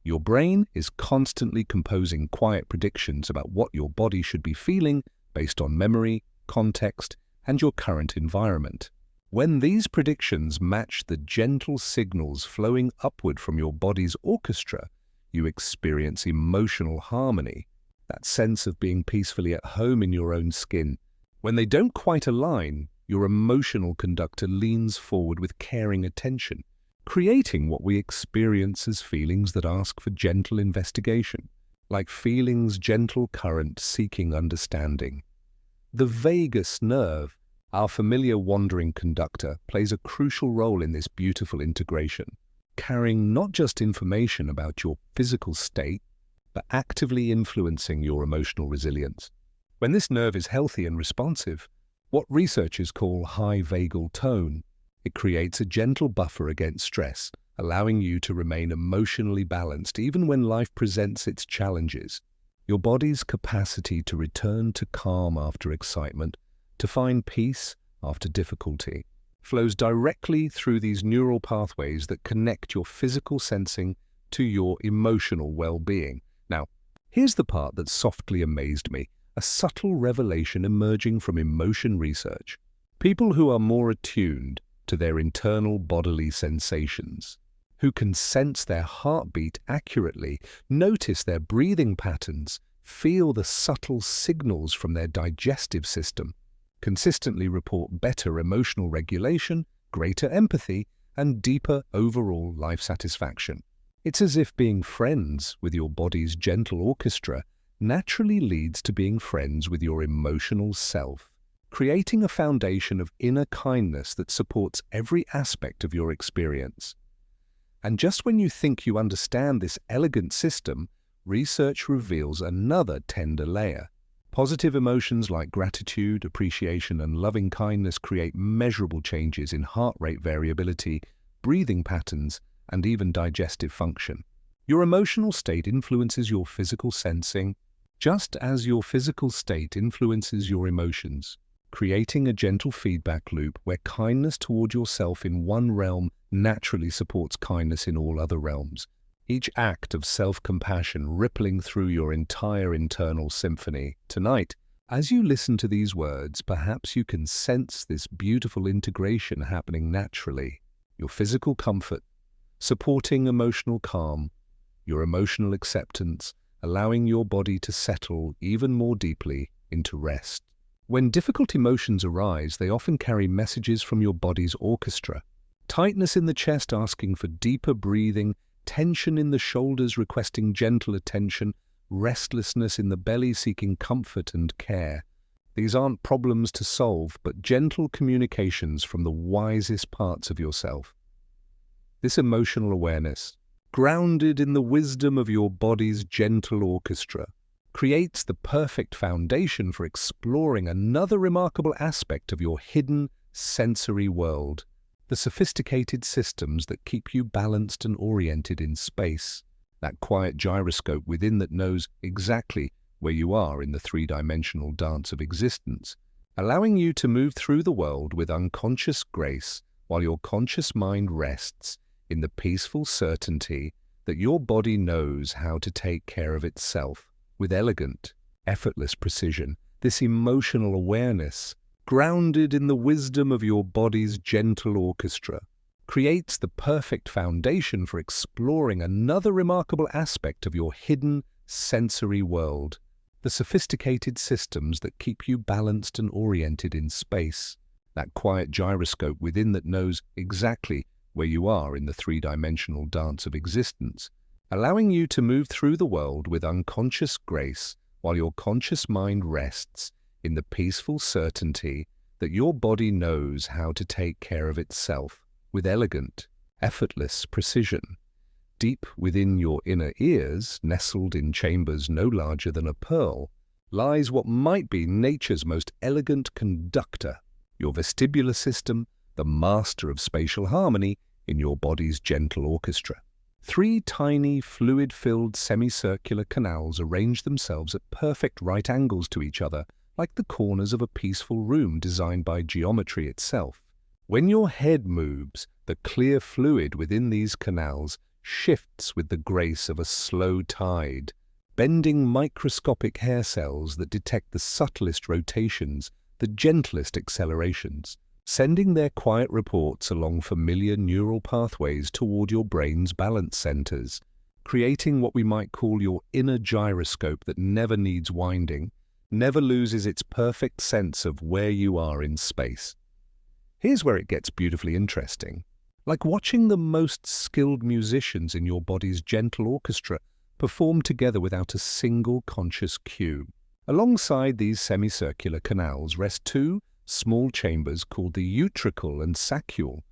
S1: Your brain is constantly composing quiet predictions about what your body should be feeling based on memory, context, and your current environment. When these predictions match the gentle signals flowing upward from your body's orchestra, you experience emotional harmony, that sense of being peacefully at home in your own skin. When they don't quite align, your emotional conductor leans forward with caring attention, creating what we experience as feelings that ask for gentle investigation, like feelings' gentle current seeking understanding. The vagus nerve, Our familiar wandering conductor plays a crucial role in this beautiful integration, carrying not just information about your physical state, but actively influencing your emotional resilience. When this nerve is healthy and responsive, what researchers call high vagal tone, it creates a gentle buffer against stress, allowing you to remain emotionally balanced even when life presents its challenges. Your body's capacity to return to calm after excitement, to find peace after difficulty, flows directly through these neural pathways that connect your physical sensing to your emotional well-being. Now, here's the part that softly amazed me, a subtle revelation emerging from emotion research. People who are more attuned to their internal bodily sensations, who can sense their heartbeat accurately, notice their breathing patterns, feel the subtle signals from their digestive system, consistently report better emotional regulation, greater empathy, and deeper overall life satisfaction. It's as if being friends with your body's gentle orchestra naturally leads to being friends with your emotional self, creating a foundation of inner kindness that supports every aspect of your experience. And just when you think you understand this elegant system, research reveals another tender layer. Positive emotions like gratitude, appreciation, and loving kindness create measurable changes in heart rate variability, breathing patterns, and even digestive function. Your emotional state influences your physical sensing, just as your physical state influences your emotions, creating a gentle feedback loop where kindness toward yourself in one realm naturally supports kindness in all other realms, each act of self-compassion rippling through your entire internal symphony. Tonight, as you listen to these words, perhaps you can sense this beautiful integration happening naturally. Your physical comfort, supporting emotional calm, your emotional acceptance, allowing your body to settle even more deeply into rest. When difficult emotions arise, they often carry messages from your body's orchestra. Tightness in the chest asking for deeper breathing, tension in the shoulders requesting gentle attention, restlessness in the belly seeking comfort and care. These aren't problems to solve, but gentle communications from the wisest parts of yourself. This emotional awareness, grounded in the wisdom of your body's gentle orchestra, creates the perfect foundation for exploring another remarkable aspect of your hidden sensory world, the sophisticated systems that keep you balanced and oriented in space, that quiet gyroscope within that knows exactly where you are in the three-dimensional dance of existence, allowing you to move through the world with unconscious grace while your conscious mind rests in the peaceful certainty that your body knows how to take care of itself with elegant, effortless precision. This emotional awareness, grounded in the wisdom of your body's gentle orchestra, creates the perfect foundation for exploring another remarkable aspect of your hidden sensory world, the sophisticated systems that keep you balanced and oriented in space, that quiet gyroscope within that knows exactly where you are in the three-dimensional dance of existence, allowing you to move through the world with unconscious grace while your conscious mind rests in the peaceful certainty that your body knows how to take care of itself with elegant, effortless precision. Deep within your inner ears, nestled in chambers no larger than a pearl, lies what might be nature's most elegant conductor, your vestibular system, the master of spatial harmony in your body's gentle orchestra. 3 tiny, fluid-filled semicircular canals arrange themselves at perfect right angles to each other, like the corners of a peaceful room designed by geometry itself. When your head moves, the clear fluid within these canals shifts with the grace of a slow tide, bending microscopic hair cells that detect the subtlest rotations, the gentlest accelerations, sending their quiet reports along familiar neural pathways toward your brain's balance centers, creating what we might call your inner gyroscope that never needs winding, never loses its perfect sense of where you are in space. Here's where it gets beautifully interesting. Like watching the most skilled musicians in your body's gentle orchestra perform together without a single conscious cue. Alongside these semicircular canals rest 2 small chambers called the utricle and saccule,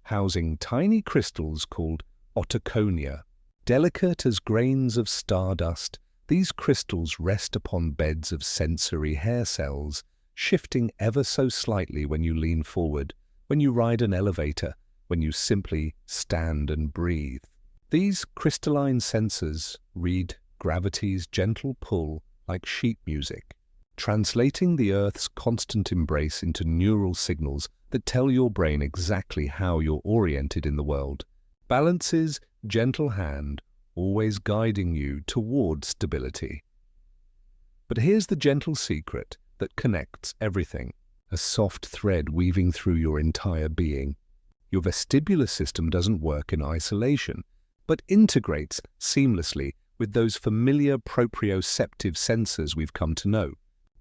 S1: housing tiny crystals called otoconia. Delicate as grains of stardust, these crystals rest upon beds of sensory hair cells, shifting ever so slightly when you lean forward, when you ride an elevator, when you simply stand and breathe. These crystalline sensors read gravity's gentle pull like sheet music, translating the Earth's constant embrace into neural signals that tell your brain exactly how you're oriented in the world. Balance's gentle hand, always guiding you toward stability. But here's the gentle secret that connects everything, a soft thread weaving through your entire being. Your vestibular system doesn't work in isolation, but integrates seamlessly with those familiar proprioceptive sensors we've come to know,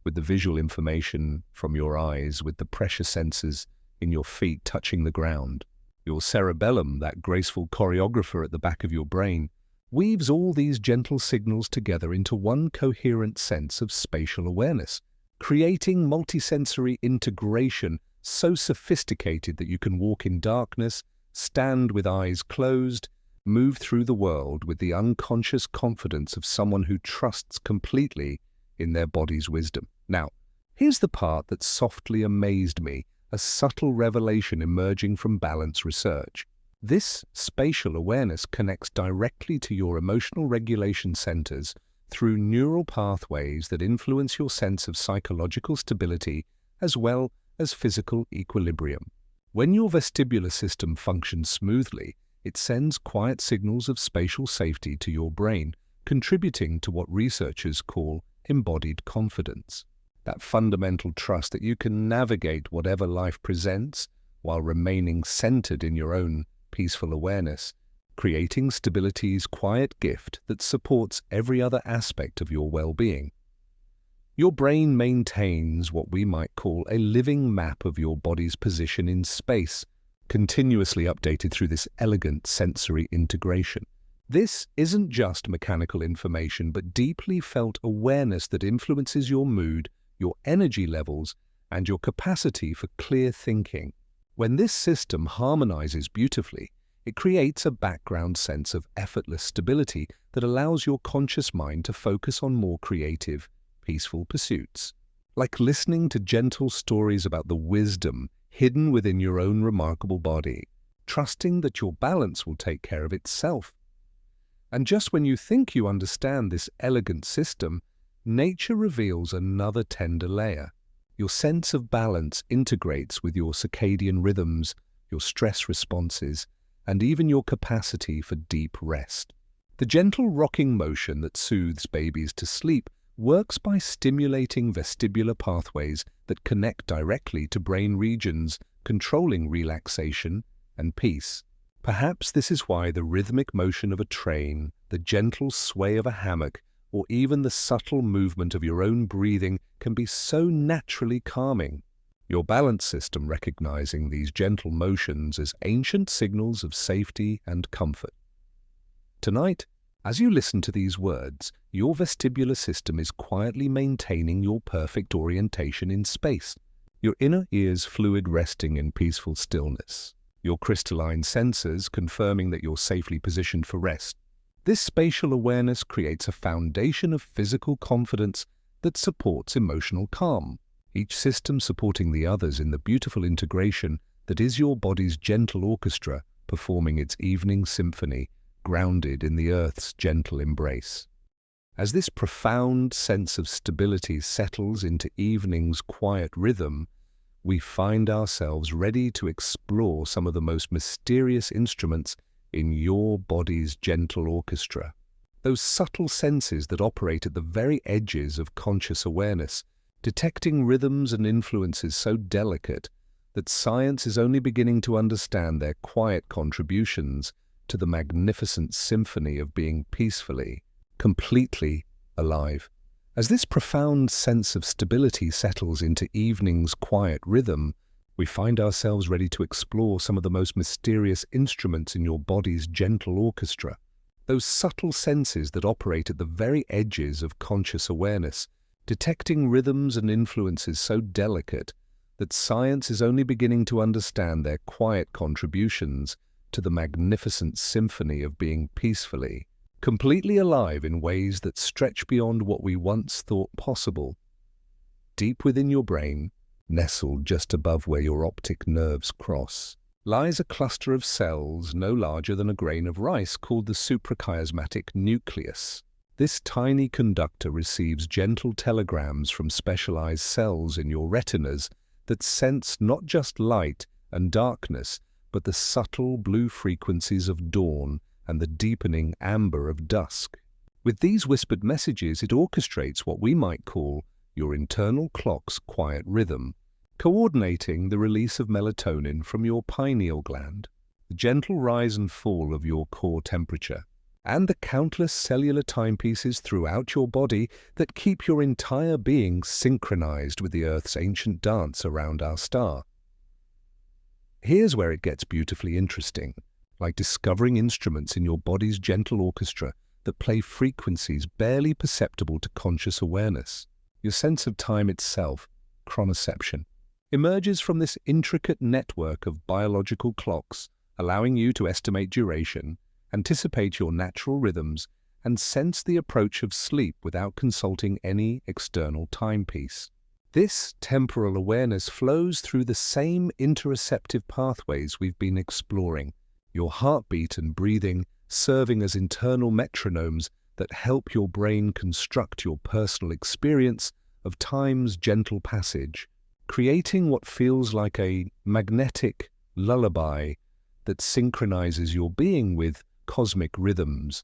S1: with the visual information from your eyes, with the pressure sensors in your feet touching the ground. Your cerebellum, that graceful choreographer at the back of your brain, weaves all these gentle signals together into one coherent sense of spatial awareness, creating multisensory integration so sophisticated that you can walk in darkness, stand with eyes closed, move through the world with the unconscious confidence of someone who trusts completely in their body's wisdom. Now, here's the part that softly amazed me, a subtle revelation emerging from balance research. This spatial awareness connects directly to your emotional regulation centers through neural pathways that influence your sense of psychological stability as well as physical equilibrium. When your vestibular system functions smoothly, it sends quiet signals of spatial safety to your brain, contributing to what researchers call embodied confidence. That fundamental trust that you can navigate whatever life presents while remaining centered in your own peaceful awareness, creating stability's quiet gift that supports every other aspect of your well-being. Your brain maintains what we might call a living map of your body's position in space, continuously updated through this elegant sensory integration. This isn't just mechanical information, but deeply felt awareness that influences your mood, your energy levels, and your capacity for clear thinking. When this system harmonizes beautifully, it creates a background sense of effortless stability that allows your conscious mind to focus on more creative, peaceful pursuits. Like listening to gentle stories about the wisdom hidden within your own remarkable body, trusting that your balance will take care of itself. And just when you think you understand this elegant system, nature reveals another tender layer. Your sense of balance integrates with your circadian rhythms, your stress responses, and even your capacity for deep rest. The gentle rocking motion that soothes babies to sleep works by stimulating vestibular pathways that connect directly to brain regions controlling relaxation and peace. Perhaps this is why the rhythmic motion of a train, the gentle sway of a hammock, or even the subtle movement of your own breathing can be so naturally calming. Your balance system recognizing these gentle motions as ancient signals of safety and comfort. Tonight, as you listen to these words, your vestibular system is quietly maintaining your perfect orientation in space, your inner ear's fluid resting in peaceful stillness, your crystalline sensors confirming that you're safely positioned for rest. This spatial awareness creates a foundation of physical confidence that supports emotional calm, each system supporting the others in the beautiful integration that is your body's gentle orchestra performing its evening symphony, grounded in the Earth's gentle embrace. As this profound sense of stability settles into evening's quiet rhythm, we find ourselves ready to explore some of the most mysterious instruments in your body's gentle orchestra. Those subtle senses that operate at the very edges of conscious awareness, detecting rhythms and influences so delicate that science is only beginning to understand their quiet contributions to the magnificent symphony of being peacefully, completely alive. As this profound sense of stability settles into evening's quiet rhythm, we find ourselves ready to explore some of the most mysterious instruments in your body's gentle orchestra. Those subtle senses that operate at the very edges of conscious awareness, detecting rhythms and influences so delicate that science is only beginning to understand their quiet contributions to the magnificent symphony of being peacefully, completely alive in ways that stretch beyond what we once thought possible. Deep within your brain, nestled just above where your optic nerves cross, lies a cluster of cells no larger than a grain of rice called the suprachiasmatic nucleus. This tiny conductor receives gentle telegrams from specialized cells in your retinas that sense not just light and darkness, but the subtle blue frequencies of dawn and the deepening amber of dusk. With these whispered messages, it orchestrates what we might call your internal clock's quiet rhythm, coordinating the release of melatonin from your pineal gland, the gentle rise and fall of your core temperature, and the countless cellular timepieces throughout your body that keep your entire being synchronized with the Earth's ancient dance around our star. Here's where it gets beautifully interesting, like discovering instruments in your body's gentle orchestra that play frequencies barely perceptible to conscious awareness. Your sense of time itself, chronoception, emerges from this intricate network of biological clocks, allowing you to estimate duration, anticipate your natural rhythms, and sense the approach of sleep without consulting any external timepiece. This temporal awareness flows through the same interoceptive pathways we've been exploring, your heartbeat and breathing serving as internal metronomes that help your brain construct your personal experience of time's gentle passage, creating what feels like a magnetic lullaby that synchronizes your being with cosmic rhythms.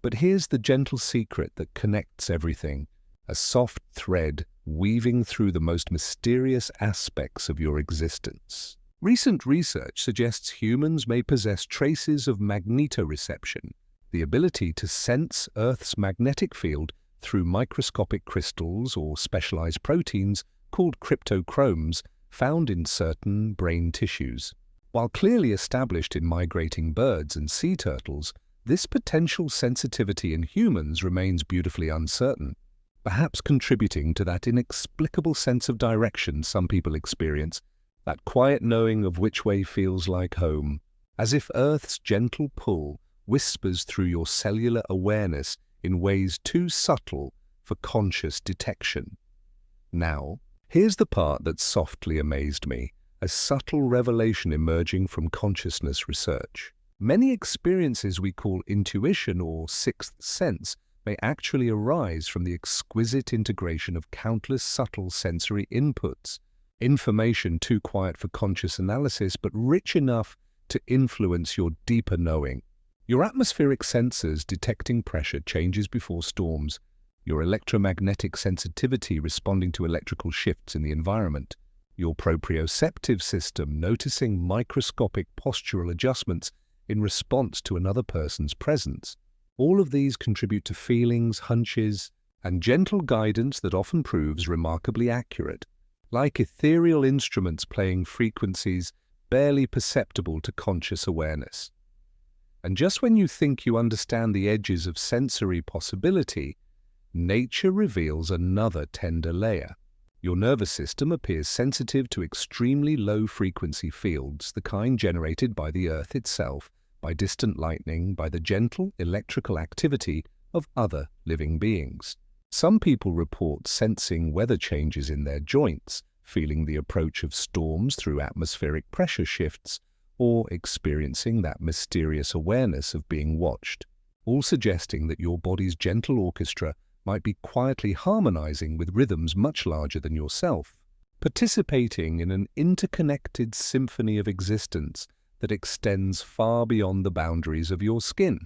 S1: But here's the gentle secret that connects everything, a soft thread weaving through the most mysterious aspects of your existence. Recent research suggests humans may possess traces of magnetoreception, the ability to sense Earth's magnetic field through microscopic crystals or specialized proteins called cryptochromes found in certain brain tissues. While clearly established in migrating birds and sea turtles, this potential sensitivity in humans remains beautifully uncertain, perhaps contributing to that inexplicable sense of direction some people experience, that quiet knowing of which way feels like home, as if Earth's gentle pull whispers through your cellular awareness in ways too subtle for conscious detection. Now, here's the part that softly amazed me, a subtle revelation emerging from consciousness research. Many experiences we call intuition or sixth sense may actually arise from the exquisite integration of countless subtle sensory inputs, information too quiet for conscious analysis but rich enough to influence your deeper knowing. Your atmospheric sensors detecting pressure changes before storms, your electromagnetic sensitivity responding to electrical shifts in the environment, your proprioceptive system noticing microscopic postural adjustments in response to another person's presence. All of these contribute to feelings, hunches, and gentle guidance that often proves remarkably accurate, like ethereal instruments playing frequencies barely perceptible to conscious awareness. And just when you think you understand the edges of sensory possibility, nature reveals another tender layer. Your nervous system appears sensitive to extremely low-frequency fields, the kind generated by the Earth itself, by distant lightning, by the gentle electrical activity of other living beings. Some people report sensing weather changes in their joints, feeling the approach of storms through atmospheric pressure shifts, or experiencing that mysterious awareness of being watched, all suggesting that your body's gentle orchestra might be quietly harmonizing with rhythms much larger than yourself, participating in an interconnected symphony of existence that extends far beyond the boundaries of your skin.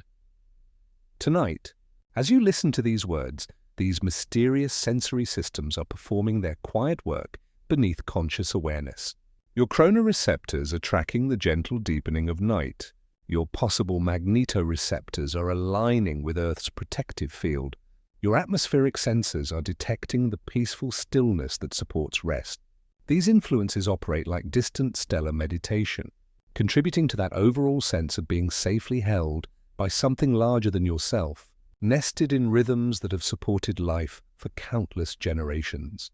S1: Tonight, as you listen to these words, these mysterious sensory systems are performing their quiet work beneath conscious awareness. Your chronoreceptors are tracking the gentle deepening of night. Your possible magnetoreceptors are aligning with Earth's protective field. Your atmospheric sensors are detecting the peaceful stillness that supports rest. These influences operate like distant stellar meditation, contributing to that overall sense of being safely held by something larger than yourself, nested in rhythms that have supported life for countless generations.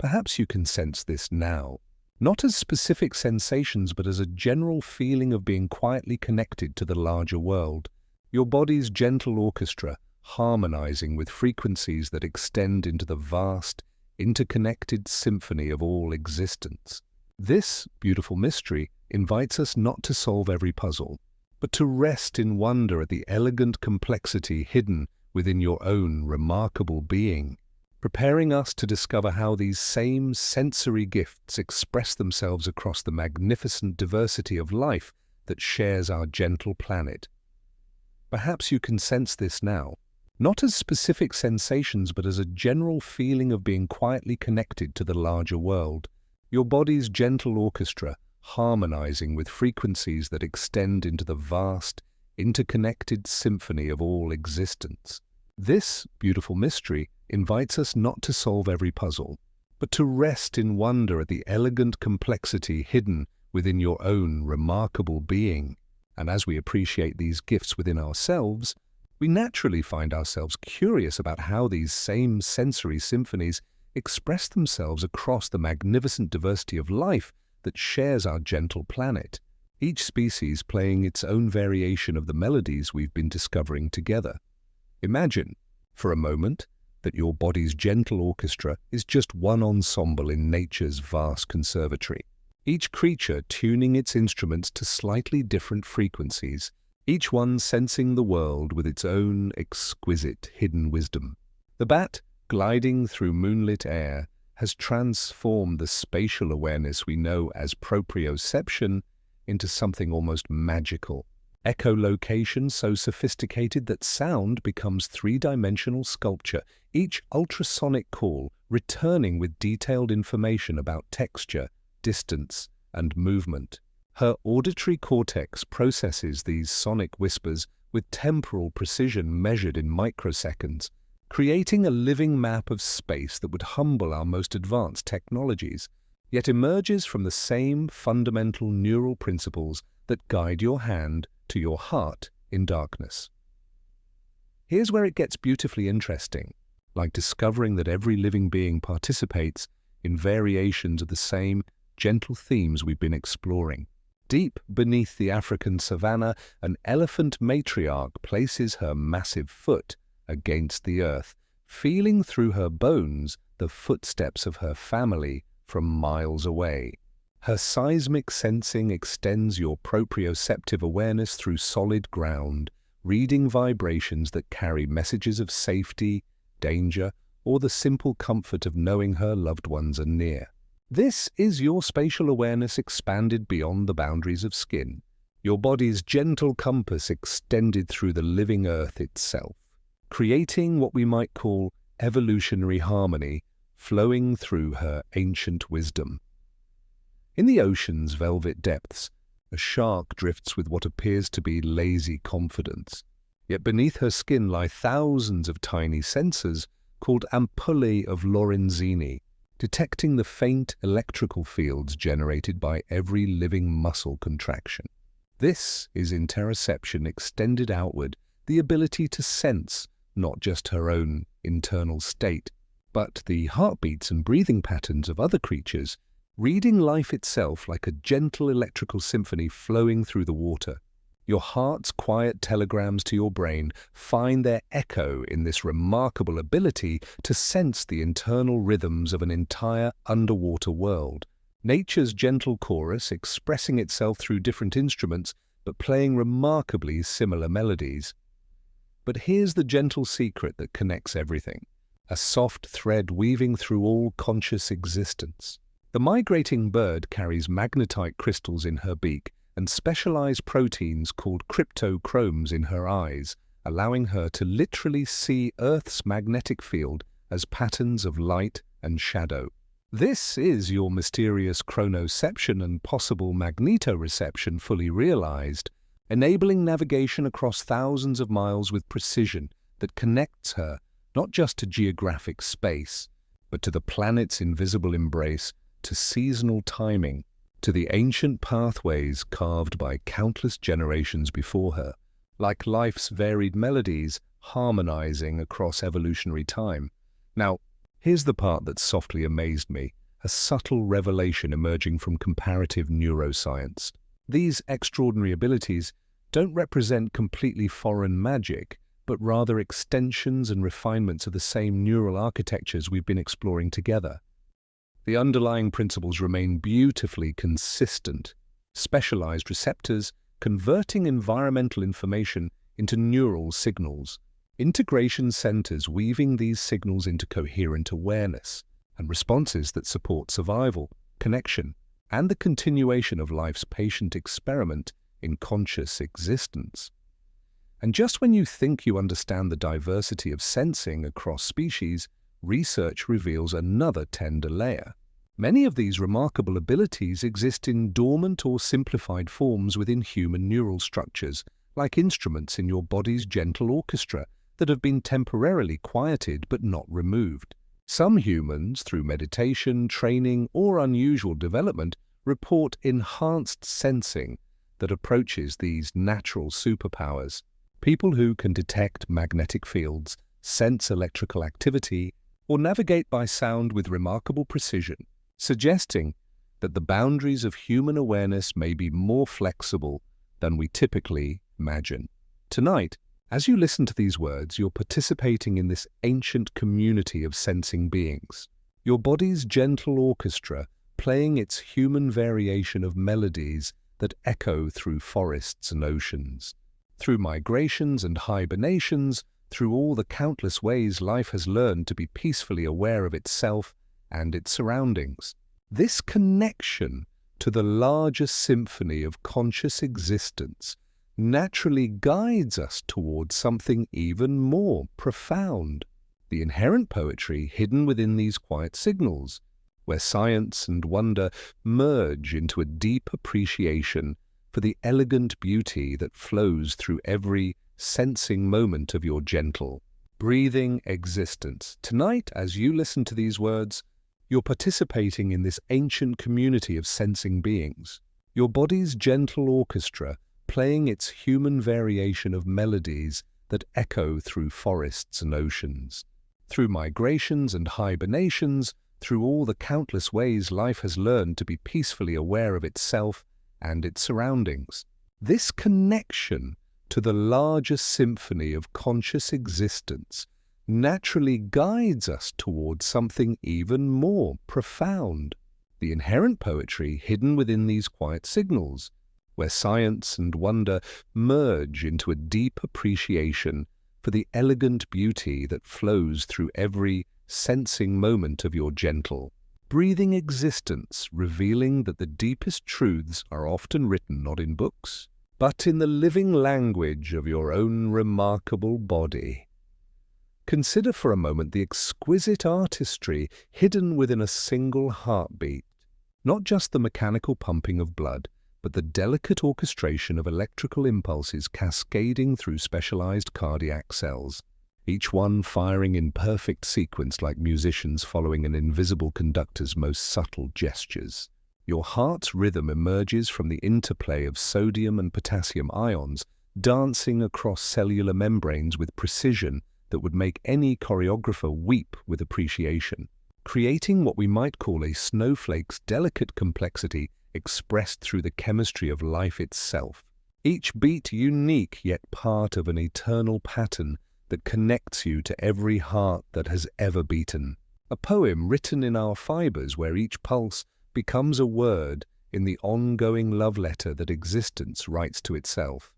S1: Perhaps you can sense this now, not as specific sensations but as a general feeling of being quietly connected to the larger world, your body's gentle orchestra harmonizing with frequencies that extend into the vast, interconnected symphony of all existence. This beautiful mystery invites us not to solve every puzzle, but to rest in wonder at the elegant complexity hidden within your own remarkable being, preparing us to discover how these same sensory gifts express themselves across the magnificent diversity of life that shares our gentle planet. Perhaps you can sense this now, not as specific sensations but as a general feeling of being quietly connected to the larger world, your body's gentle orchestra harmonizing with frequencies that extend into the vast, interconnected symphony of all existence. This beautiful mystery invites us not to solve every puzzle, but to rest in wonder at the elegant complexity hidden within your own remarkable being. And as we appreciate these gifts within ourselves, we naturally find ourselves curious about how these same sensory symphonies express themselves across the magnificent diversity of life that shares our gentle planet, each species playing its own variation of the melodies we've been discovering together. Imagine, for a moment, that your body's gentle orchestra is just one ensemble in nature's vast conservatory, each creature tuning its instruments to slightly different frequencies, each one sensing the world with its own exquisite hidden wisdom. The bat, gliding through moonlit air, has transformed the spatial awareness we know as proprioception into something almost magical. Echolocation so sophisticated that sound becomes three-dimensional sculpture, each ultrasonic call returning with detailed information about texture, distance, and movement. Her auditory cortex processes these sonic whispers with temporal precision measured in microseconds, creating a living map of space that would humble our most advanced technologies, yet emerges from the same fundamental neural principles that guide your hand to your heart in darkness. Here's where it gets beautifully interesting, like discovering that every living being participates in variations of the same gentle themes we've been exploring. Deep beneath the African savanna, an elephant matriarch places her massive foot against the earth, feeling through her bones the footsteps of her family from miles away. Her seismic sensing extends your proprioceptive awareness through solid ground, reading vibrations that carry messages of safety, danger, or the simple comfort of knowing her loved ones are near. This is your spatial awareness expanded beyond the boundaries of skin, your body's gentle compass extended through the living earth itself, creating what we might call evolutionary harmony flowing through her ancient wisdom. In the ocean's velvet depths, a shark drifts with what appears to be lazy confidence. Yet beneath her skin lie thousands of tiny sensors called ampullae of Lorenzini, detecting the faint electrical fields generated by every living muscle contraction. This is interoception extended outward, the ability to sense not just her own internal state, but the heartbeats and breathing patterns of other creatures, reading life itself like a gentle electrical symphony flowing through the water. Your heart's quiet telegrams to your brain find their echo in this remarkable ability to sense the internal rhythms of an entire underwater world. Nature's gentle chorus expressing itself through different instruments but playing remarkably similar melodies. But here's the gentle secret that connects everything, a soft thread weaving through all conscious existence. The migrating bird carries magnetite crystals in her beak and specialized proteins called cryptochromes in her eyes, allowing her to literally see Earth's magnetic field as patterns of light and shadow. This is your mysterious chronoception and possible magnetoreception fully realized, enabling navigation across thousands of miles with precision that connects her not just to geographic space, but to the planet's invisible embrace, to seasonal timing, to the ancient pathways carved by countless generations before her, like life's varied melodies harmonizing across evolutionary time. Now, Here's the part that softly amazed me, a subtle revelation emerging from comparative neuroscience. These extraordinary abilities don't represent completely foreign magic, but rather extensions and refinements of the same neural architectures we've been exploring together. The underlying principles remain beautifully consistent: specialized receptors converting environmental information into neural signals, integration centers weaving these signals into coherent awareness, and responses that support survival, connection, and the continuation of life's patient experiment in conscious existence. And just when you think you understand the diversity of sensing across species, research reveals another tender layer. Many of these remarkable abilities exist in dormant or simplified forms within human neural structures, like instruments in your body's gentle orchestra that have been temporarily quieted but not removed. Some humans, through meditation, training, or unusual development, report enhanced sensing that approaches these natural superpowers. People who can detect magnetic fields, sense electrical activity, or navigate by sound with remarkable precision, suggesting that the boundaries of human awareness may be more flexible than we typically imagine. Tonight, as you listen to these words, you're participating in this ancient community of sensing beings. Your body's gentle orchestra playing its human variation of melodies that echo through forests and oceans. Through migrations and hibernations, through all the countless ways life has learned to be peacefully aware of itself and its surroundings. This connection to the larger symphony of conscious existence naturally guides us towards something even more profound. The inherent poetry hidden within these quiet signals, where science and wonder merge into a deep appreciation for the elegant beauty that flows through every sensing moment of your gentle, breathing existence. Tonight, as you listen to these words, you're participating in this ancient community of sensing beings. Your body's gentle orchestra playing its human variation of melodies that echo through forests and oceans. Through migrations and hibernations, through all the countless ways life has learned to be peacefully aware of itself and its surroundings. This connection to the larger symphony of conscious existence naturally guides us towards something even more profound. The inherent poetry hidden within these quiet signals, where science and wonder merge into a deep appreciation for the elegant beauty that flows through every sensing moment of your gentle, breathing existence, revealing that the deepest truths are often written not in books, but in the living language of your own remarkable body. Consider for a moment the exquisite artistry hidden within a single heartbeat, not just the mechanical pumping of blood, but the delicate orchestration of electrical impulses cascading through specialized cardiac cells, each one firing in perfect sequence like musicians following an invisible conductor's most subtle gestures. Your heart's rhythm emerges from the interplay of sodium and potassium ions, dancing across cellular membranes with precision that would make any choreographer weep with appreciation, creating what we might call a snowflake's delicate complexity expressed through the chemistry of life itself. Each beat unique yet part of an eternal pattern that connects you to every heart that has ever beaten. A poem written in our fibers where each pulse becomes a word in the ongoing love letter that existence writes to itself.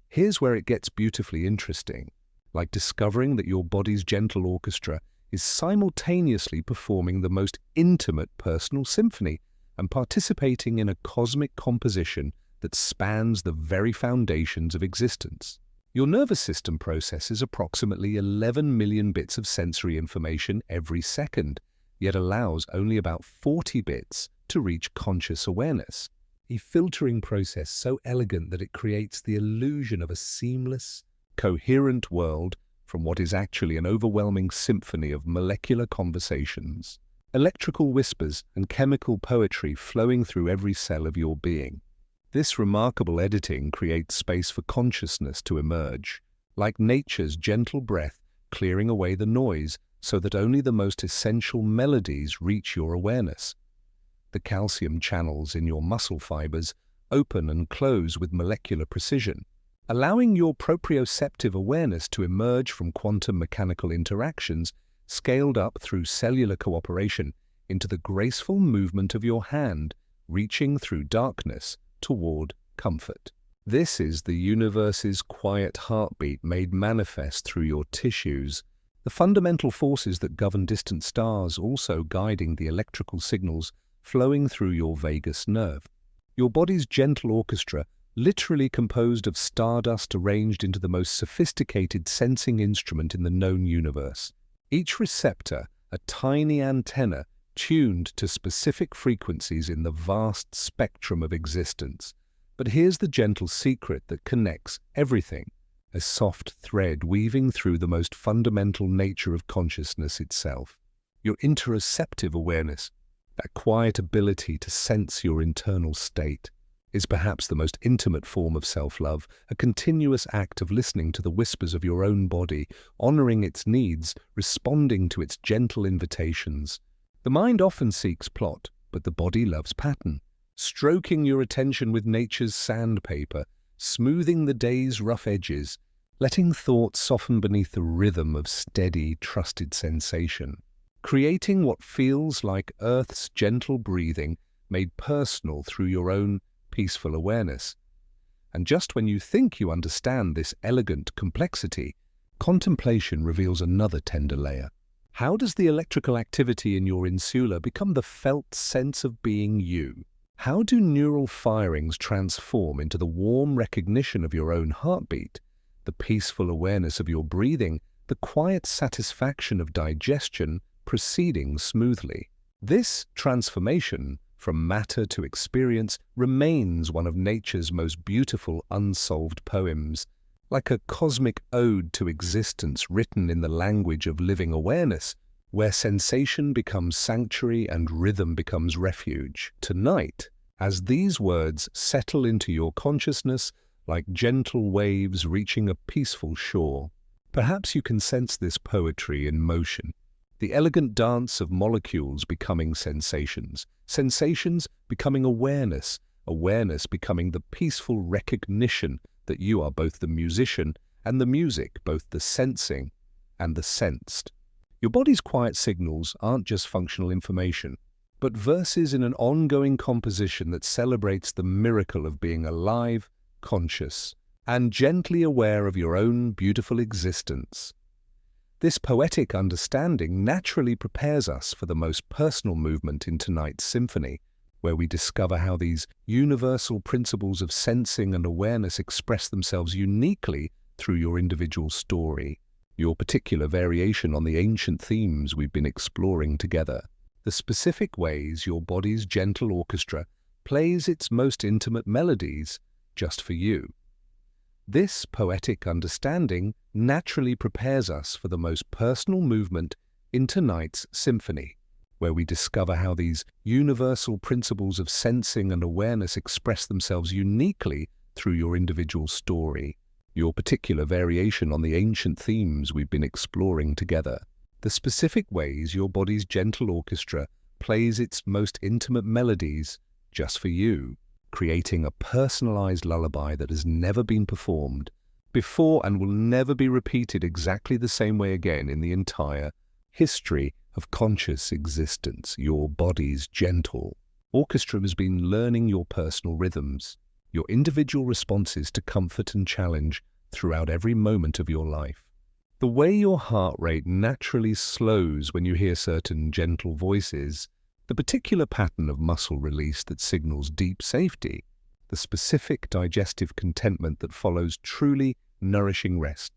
S1: Here's where it gets beautifully interesting, like discovering that your body's gentle orchestra is simultaneously performing the most intimate personal symphony and participating in a cosmic composition that spans the very foundations of existence. Your nervous system processes approximately 11 million bits of sensory information every second, yet allows only about 40 bits to reach conscious awareness, a filtering process so elegant that it creates the illusion of a seamless, coherent world from what is actually an overwhelming symphony of molecular conversations, electrical whispers, and chemical poetry flowing through every cell of your being. This remarkable editing creates space for consciousness to emerge, like nature's gentle breath clearing away the noise so that only the most essential melodies reach your awareness. The calcium channels in your muscle fibers open and close with molecular precision, allowing your proprioceptive awareness to emerge from quantum mechanical interactions scaled up through cellular cooperation into the graceful movement of your hand, reaching through darkness toward comfort. This is the universe's quiet heartbeat made manifest through your tissues, the fundamental forces that govern distant stars also guiding the electrical signals flowing through your vagus nerve. Your body's gentle orchestra, literally composed of stardust arranged into the most sophisticated sensing instrument in the known universe. Each receptor, a tiny antenna tuned to specific frequencies in the vast spectrum of existence. But here's the gentle secret that connects everything, a soft thread weaving through the most fundamental nature of consciousness itself. Your interoceptive awareness, that quiet ability to sense your internal state, is perhaps the most intimate form of self-love, a continuous act of listening to the whispers of your own body, honoring its needs, responding to its gentle invitations. The mind often seeks plot, but the body loves pattern, stroking your attention with nature's sandpaper, smoothing the day's rough edges, letting thoughts soften beneath the rhythm of steady, trusted sensation, creating what feels like Earth's gentle breathing made personal through your own peaceful awareness. And just when you think you understand this elegant complexity, contemplation reveals another tender layer. How does the electrical activity in your insula become the felt sense of being you? How do neural firings transform into the warm recognition of your own heartbeat, the peaceful awareness of your breathing, the quiet satisfaction of digestion proceeding smoothly? This transformation from matter to experience remains one of nature's most beautiful unsolved poems, like a cosmic ode to existence written in the language of living awareness, where sensation becomes sanctuary and rhythm becomes refuge. Tonight, as these words settle into your consciousness like gentle waves reaching a peaceful shore, perhaps you can sense this poetry in motion, the elegant dance of molecules becoming sensations, sensations becoming awareness, awareness becoming the peaceful recognition that you are both the musician and the music, both the sensing and the sensed. Your body's quiet signals aren't just functional information, but verses in an ongoing composition that celebrates the miracle of being alive, conscious, and gently aware of your own beautiful existence. This poetic understanding naturally prepares us for the most personal movement in tonight's symphony, where we discover how these universal principles of sensing and awareness express themselves uniquely through your individual story, your particular variation on the ancient themes we've been exploring together, the specific ways your body's gentle orchestra plays its most intimate melodies just for you. This poetic understanding naturally prepares us for the most personal movement in tonight's symphony, where we discover how these universal principles of sensing and awareness express themselves uniquely through your individual story, your particular variation on the ancient themes we've been exploring together, the specific ways your body's gentle orchestra plays its most intimate melodies just for you, creating a personalized lullaby that has never been performed before and will never be repeated exactly the same way again in the entire history of conscious existence. Your body's gentle orchestra has been learning your personal rhythms, your individual responses to comfort and challenge throughout every moment of your life. The way your heart rate naturally slows when you hear certain gentle voices, the particular pattern of muscle release that signals deep safety, the specific digestive contentment that follows truly nourishing rest.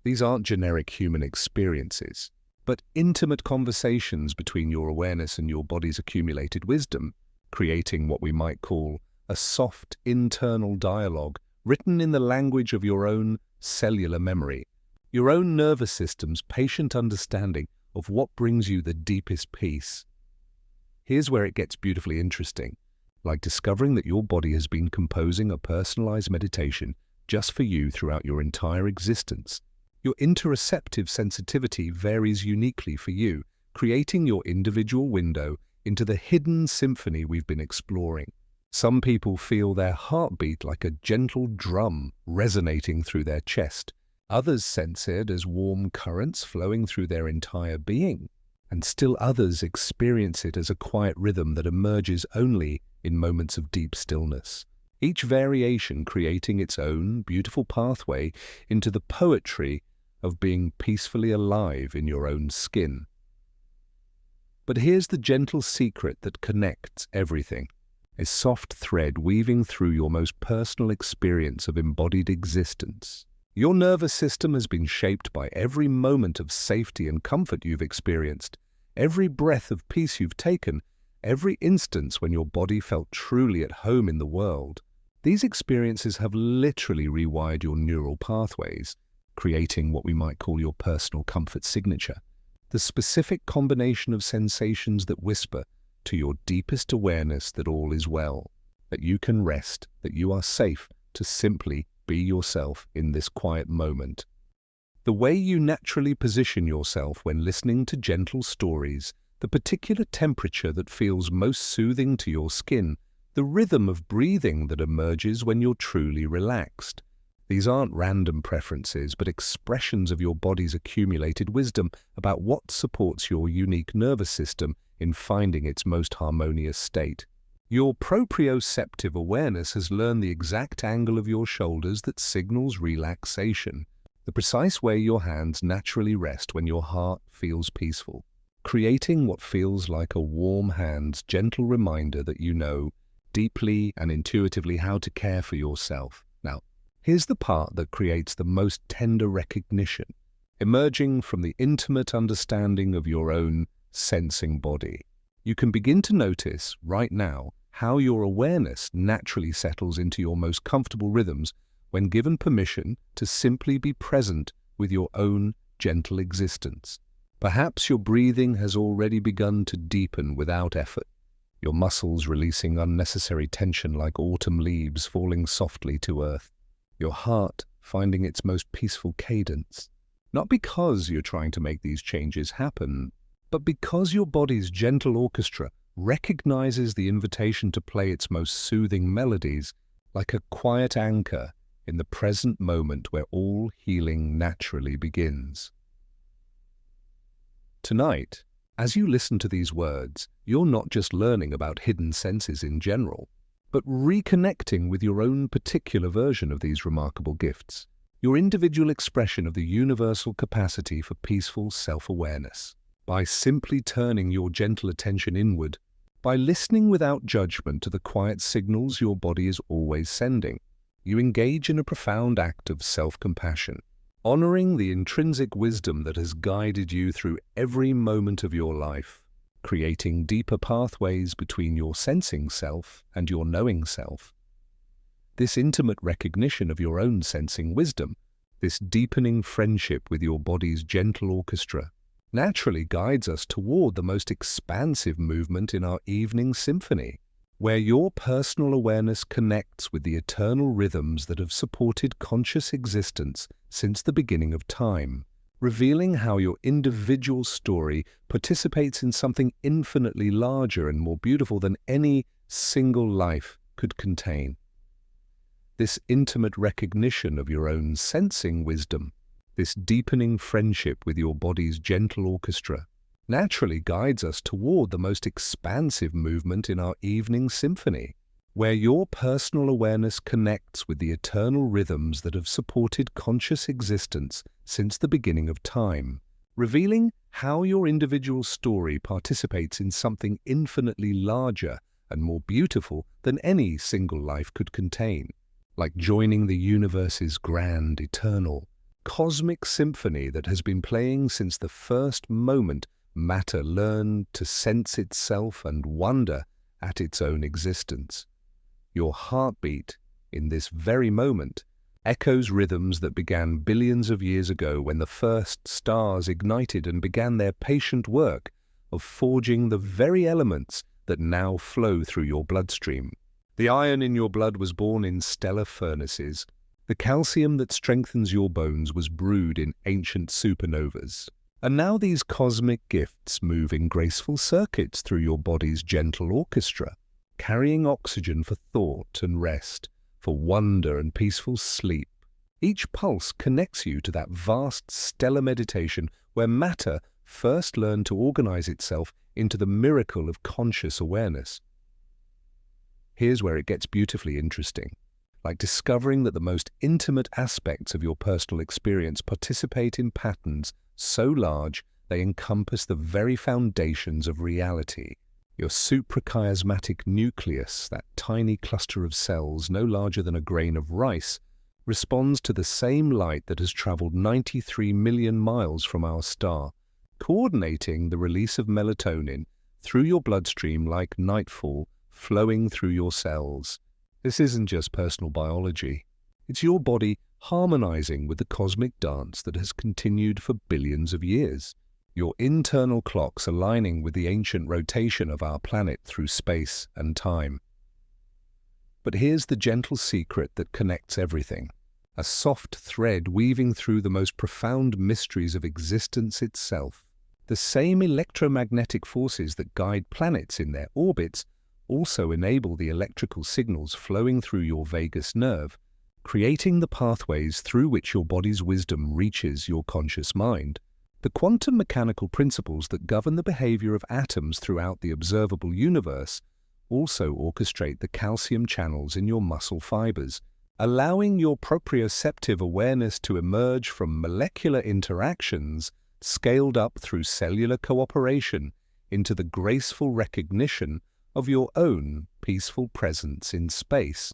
S1: These aren't generic human experiences, but intimate conversations between your awareness and your body's accumulated wisdom, creating what we might call a soft internal dialogue written in the language of your own cellular memory, your own nervous system's patient understanding of what brings you the deepest peace. Here's where it gets beautifully interesting, like discovering that your body has been composing a personalized meditation just for you throughout your entire existence. Your interoceptive sensitivity varies uniquely for you, creating your individual window into the hidden symphony we've been exploring. Some people feel their heartbeat like a gentle drum resonating through their chest. Others sense it as warm currents flowing through their entire being. And still others experience it as a quiet rhythm that emerges only in moments of deep stillness. Each variation creating its own beautiful pathway into the poetry of being peacefully alive in your own skin. But here's the gentle secret that connects everything. A soft thread weaving through your most personal experience of embodied existence. Your nervous system has been shaped by every moment of safety and comfort you've experienced, every breath of peace you've taken, every instance when your body felt truly at home in the world. These experiences have literally rewired your neural pathways, creating what we might call your personal comfort signature, the specific combination of sensations that whisper to your deepest awareness that all is well, that you can rest, that you are safe to simply be yourself in this quiet moment. The way you naturally position yourself when listening to gentle stories, the particular temperature that feels most soothing to your skin, the rhythm of breathing that emerges when you're truly relaxed. These aren't random preferences, but expressions of your body's accumulated wisdom about what supports your unique nervous system in finding its most harmonious state. Your proprioceptive awareness has learned the exact angle of your shoulders that signals relaxation, the precise way your hands naturally rest when your heart feels peaceful, creating what feels like a warm hand's gentle reminder that you know deeply and intuitively how to care for yourself. Now, here's the part that creates the most tender recognition, emerging from the intimate understanding of your own sensing body. You can begin to notice right now how your awareness naturally settles into your most comfortable rhythms when given permission to simply be present with your own gentle existence. Perhaps your breathing has already begun to deepen without effort, your muscles releasing unnecessary tension like autumn leaves falling softly to earth, your heart finding its most peaceful cadence. Not because you're trying to make these changes happen, but because your body's gentle orchestra recognizes the invitation to play its most soothing melodies like a quiet anchor in the present moment where all healing naturally begins. Tonight, as you listen to these words, you're not just learning about hidden senses in general, but reconnecting with your own particular version of these remarkable gifts, your individual expression of the universal capacity for peaceful self-awareness. By simply turning your gentle attention inward, by listening without judgment to the quiet signals your body is always sending, you engage in a profound act of self-compassion, honoring the intrinsic wisdom that has guided you through every moment of your life, creating deeper pathways between your sensing self and your knowing self. This intimate recognition of your own sensing wisdom, this deepening friendship with your body's gentle orchestra, naturally guides us toward the most expansive movement in our evening symphony, where your personal awareness connects with the eternal rhythms that have supported conscious existence since the beginning of time, revealing how your individual story participates in something infinitely larger and more beautiful than any single life could contain. This intimate recognition of your own sensing wisdom, this deepening friendship with your body's gentle orchestra, naturally guides us toward the most expansive movement in our evening symphony, where your personal awareness connects with the eternal rhythms that have supported conscious existence since the beginning of time, revealing how your individual story participates in something infinitely larger and more beautiful than any single life could contain, like joining the universe's grand, eternal, cosmic symphony that has been playing since the first moment matter learned to sense itself and wonder at its own existence. Your heartbeat, in this very moment, echoes rhythms that began billions of years ago when the first stars ignited and began their patient work of forging the very elements that now flow through your bloodstream. The iron in your blood was born in stellar furnaces, The calcium that strengthens your bones was brewed in ancient supernovas. And now these cosmic gifts move in graceful circuits through your body's gentle orchestra, carrying oxygen for thought and rest, for wonder and peaceful sleep. Each pulse connects you to that vast stellar meditation where matter first learned to organize itself into the miracle of conscious awareness. Here's where it gets beautifully interesting. Like discovering that the most intimate aspects of your personal experience participate in patterns so large they encompass the very foundations of reality. Your suprachiasmatic nucleus, that tiny cluster of cells no larger than a grain of rice, responds to the same light that has traveled 93 million miles from our star, coordinating the release of melatonin through your bloodstream like nightfall flowing through your cells. This isn't just personal biology. It's your body harmonizing with the cosmic dance that has continued for billions of years. Your internal clocks aligning with the ancient rotation of our planet through space and time. But here's the gentle secret that connects everything. A soft thread weaving through the most profound mysteries of existence itself. The same electromagnetic forces that guide planets in their orbits also enable the electrical signals flowing through your vagus nerve, creating the pathways through which your body's wisdom reaches your conscious mind. The quantum mechanical principles that govern the behavior of atoms throughout the observable universe also orchestrate the calcium channels in your muscle fibers, allowing your proprioceptive awareness to emerge from molecular interactions scaled up through cellular cooperation into the graceful recognition of your own peaceful presence in space.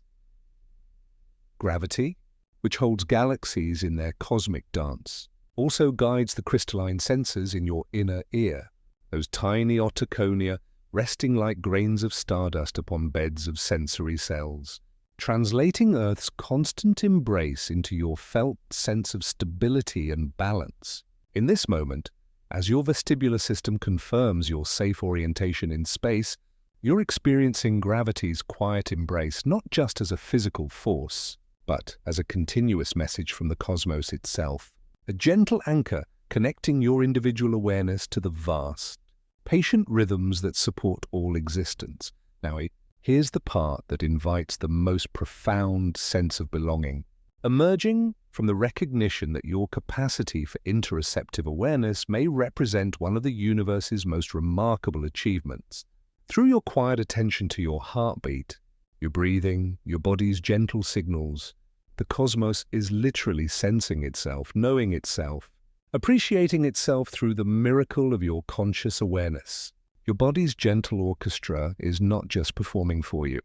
S1: Gravity, which holds galaxies in their cosmic dance, also guides the crystalline sensors in your inner ear, those tiny otoconia resting like grains of stardust upon beds of sensory cells, translating Earth's constant embrace into your felt sense of stability and balance. In this moment, as your vestibular system confirms your safe orientation in space, you're experiencing gravity's quiet embrace not just as a physical force, but as a continuous message from the cosmos itself, a gentle anchor connecting your individual awareness to the vast, patient rhythms that support all existence. Now, here's the part that invites the most profound sense of belonging. Emerging from the recognition that your capacity for interoceptive awareness may represent one of the universe's most remarkable achievements. Through your quiet attention to your heartbeat, your breathing, your body's gentle signals, the cosmos is literally sensing itself, knowing itself, appreciating itself through the miracle of your conscious awareness. Your body's gentle orchestra is not just performing for you.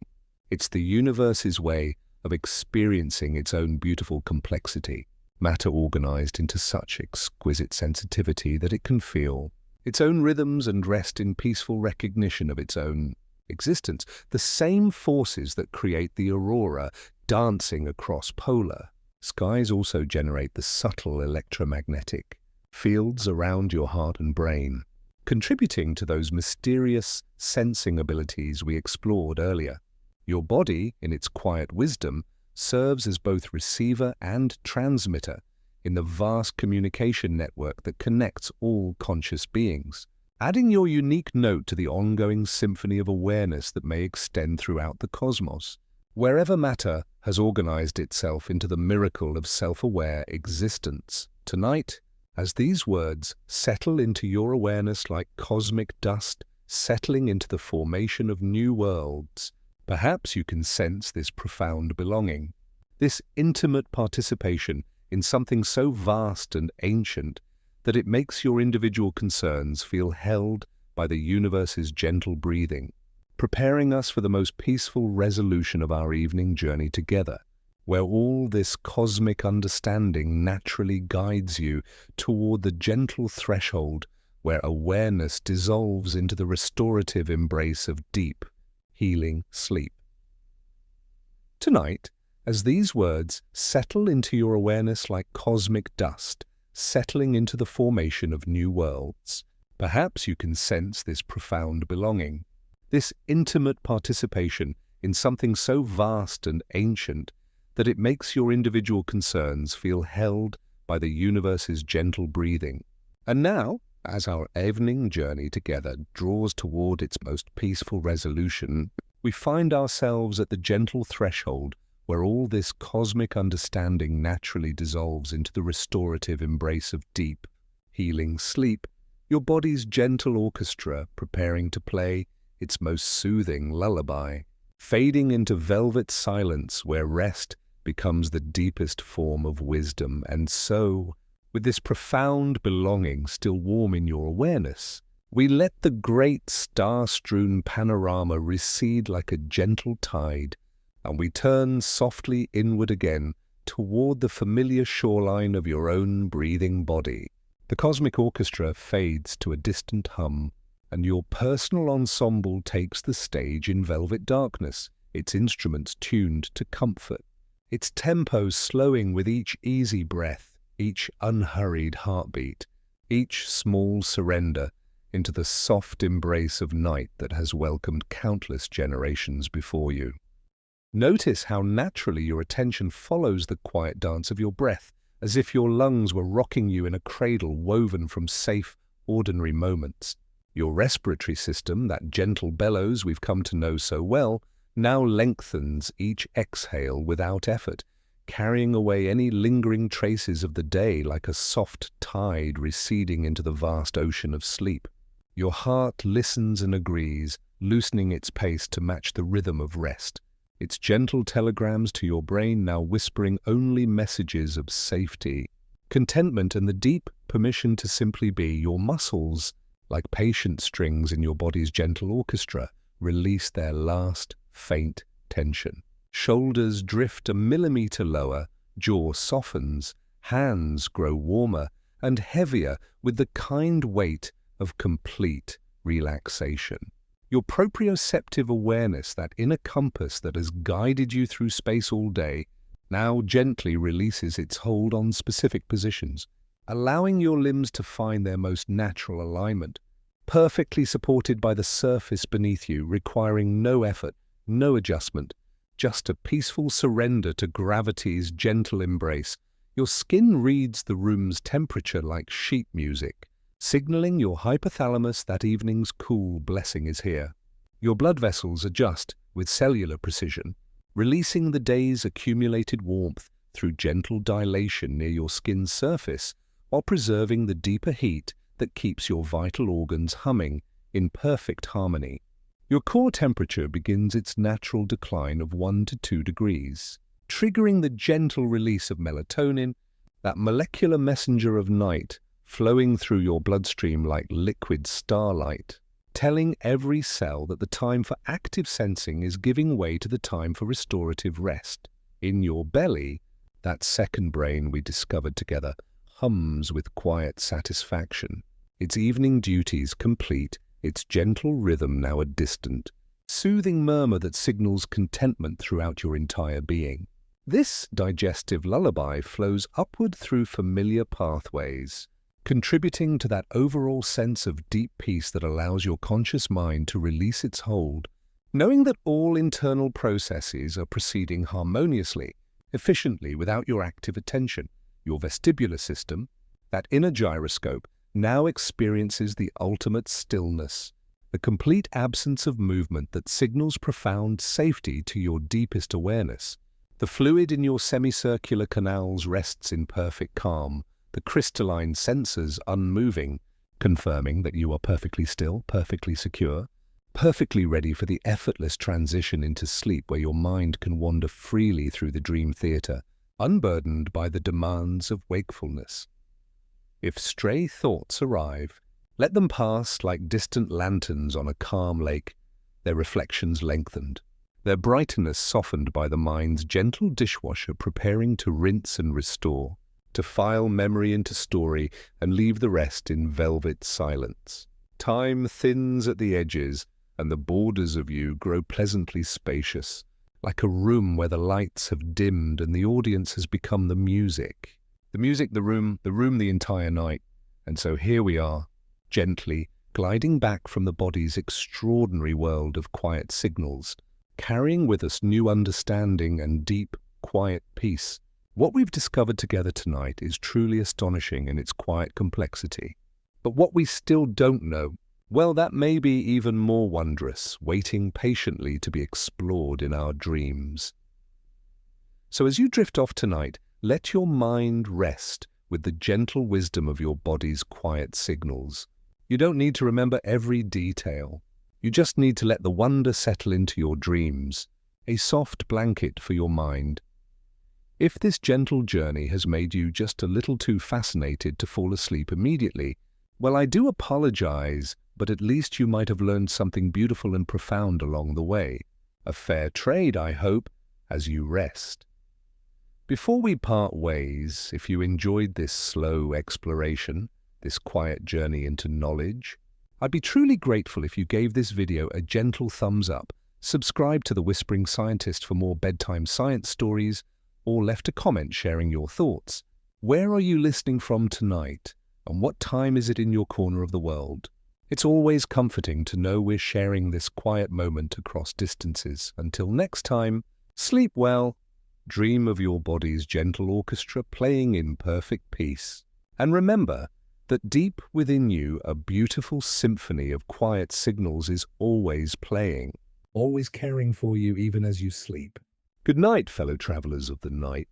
S1: It's the universe's way of experiencing its own beautiful complexity, matter organized into such exquisite sensitivity that it can feel its own rhythms and rest in peaceful recognition of its own existence. The same forces that create the aurora dancing across polar skies also generate the subtle electromagnetic fields around your heart and brain, contributing to those mysterious sensing abilities we explored earlier. Your body, in its quiet wisdom, serves as both receiver and transmitter in the vast communication network that connects all conscious beings, adding your unique note to the ongoing symphony of awareness that may extend throughout the cosmos, wherever matter has organized itself into the miracle of self-aware existence. Tonight, as these words settle into your awareness like cosmic dust settling into the formation of new worlds, perhaps you can sense this profound belonging, this intimate participation in something so vast and ancient that it makes your individual concerns feel held by the universe's gentle breathing, preparing us for the most peaceful resolution of our evening journey together, where all this cosmic understanding naturally guides you toward the gentle threshold where awareness dissolves into the restorative embrace of deep, healing sleep. Tonight, as these words settle into your awareness like cosmic dust, settling into the formation of new worlds, perhaps you can sense this profound belonging, this intimate participation in something so vast and ancient that it makes your individual concerns feel held by the universe's gentle breathing. And now, as our evening journey together draws toward its most peaceful resolution, we find ourselves at the gentle threshold where all this cosmic understanding naturally dissolves into the restorative embrace of deep, healing sleep, your body's gentle orchestra preparing to play its most soothing lullaby, fading into velvet silence where rest becomes the deepest form of wisdom. And so, with this profound belonging still warm in your awareness, we let the great star-strewn panorama recede like a gentle tide, and we turn softly inward again toward the familiar shoreline of your own breathing body. The cosmic orchestra fades to a distant hum, and your personal ensemble takes the stage in velvet darkness, its instruments tuned to comfort, its tempo slowing with each easy breath, each unhurried heartbeat, each small surrender into the soft embrace of night that has welcomed countless generations before you. Notice how naturally your attention follows the quiet dance of your breath, as if your lungs were rocking you in a cradle woven from safe, ordinary moments. Your respiratory system, that gentle bellows we've come to know so well, now lengthens each exhale without effort, carrying away any lingering traces of the day like a soft tide receding into the vast ocean of sleep. Your heart listens and agrees, loosening its pace to match the rhythm of rest, its gentle telegrams to your brain now whispering only messages of safety, contentment, and the deep permission to simply be. Your muscles, like patient strings in your body's gentle orchestra, release their last faint tension. Shoulders drift a millimeter lower, jaw softens, hands grow warmer and heavier with the kind weight of complete relaxation. Your proprioceptive awareness, that inner compass that has guided you through space all day, now gently releases its hold on specific positions, allowing your limbs to find their most natural alignment, perfectly supported by the surface beneath you, requiring no effort, no adjustment, just a peaceful surrender to gravity's gentle embrace. Your skin reads the room's temperature like sheet music, signaling your hypothalamus that evening's cool blessing is here. Your blood vessels adjust with cellular precision, releasing the day's accumulated warmth through gentle dilation near your skin's surface, while preserving the deeper heat that keeps your vital organs humming in perfect harmony. Your core temperature begins its natural decline of 1 to 2 degrees, triggering the gentle release of melatonin, that molecular messenger of night, flowing through your bloodstream like liquid starlight, telling every cell that the time for active sensing is giving way to the time for restorative rest. In your belly, that second brain we discovered together hums with quiet satisfaction, its evening duties complete, its gentle rhythm now a distant, soothing murmur that signals contentment throughout your entire being. This digestive lullaby flows upward through familiar pathways, contributing to that overall sense of deep peace that allows your conscious mind to release its hold, knowing that all internal processes are proceeding harmoniously, efficiently without your active attention. Your vestibular system, that inner gyroscope, now experiences the ultimate stillness, the complete absence of movement that signals profound safety to your deepest awareness. The fluid in your semicircular canals rests in perfect calm, the crystalline sensors unmoving, confirming that you are perfectly still, perfectly secure, perfectly ready for the effortless transition into sleep where your mind can wander freely through the dream theater, unburdened by the demands of wakefulness. If stray thoughts arrive, let them pass like distant lanterns on a calm lake, their reflections lengthened, their brightness softened by the mind's gentle dishwasher preparing to rinse and restore, to file memory into story and leave the rest in velvet silence. Time thins at the edges, and the borders of you grow pleasantly spacious, like a room where the lights have dimmed and the audience has become the music. The room the entire night. And so here we are, gently gliding back from the body's extraordinary world of quiet signals, carrying with us new understanding and deep, quiet peace. What we've discovered together tonight is truly astonishing in its quiet complexity. But what we still don't know, well, that may be even more wondrous, waiting patiently to be explored in our dreams. So as you drift off tonight, let your mind rest with the gentle wisdom of your body's quiet signals. You don't need to remember every detail. You just need to let the wonder settle into your dreams, a soft blanket for your mind. If this gentle journey has made you just a little too fascinated to fall asleep immediately, well, I do apologize, but at least you might have learned something beautiful and profound along the way. A fair trade, I hope, as you rest. Before we part ways, if you enjoyed this slow exploration, this quiet journey into knowledge, I'd be truly grateful if you gave this video a gentle thumbs up, subscribe to The Whispering Scientist for more bedtime science stories, or left a comment sharing your thoughts. Where are you listening from tonight, and what time is it in your corner of the world? It's always comforting to know we're sharing this quiet moment across distances. Until next time, sleep well, dream of your body's gentle orchestra playing in perfect peace. And remember that deep within you a beautiful symphony of quiet signals is always playing, always caring for you even as you sleep. Good night, fellow travelers of the night.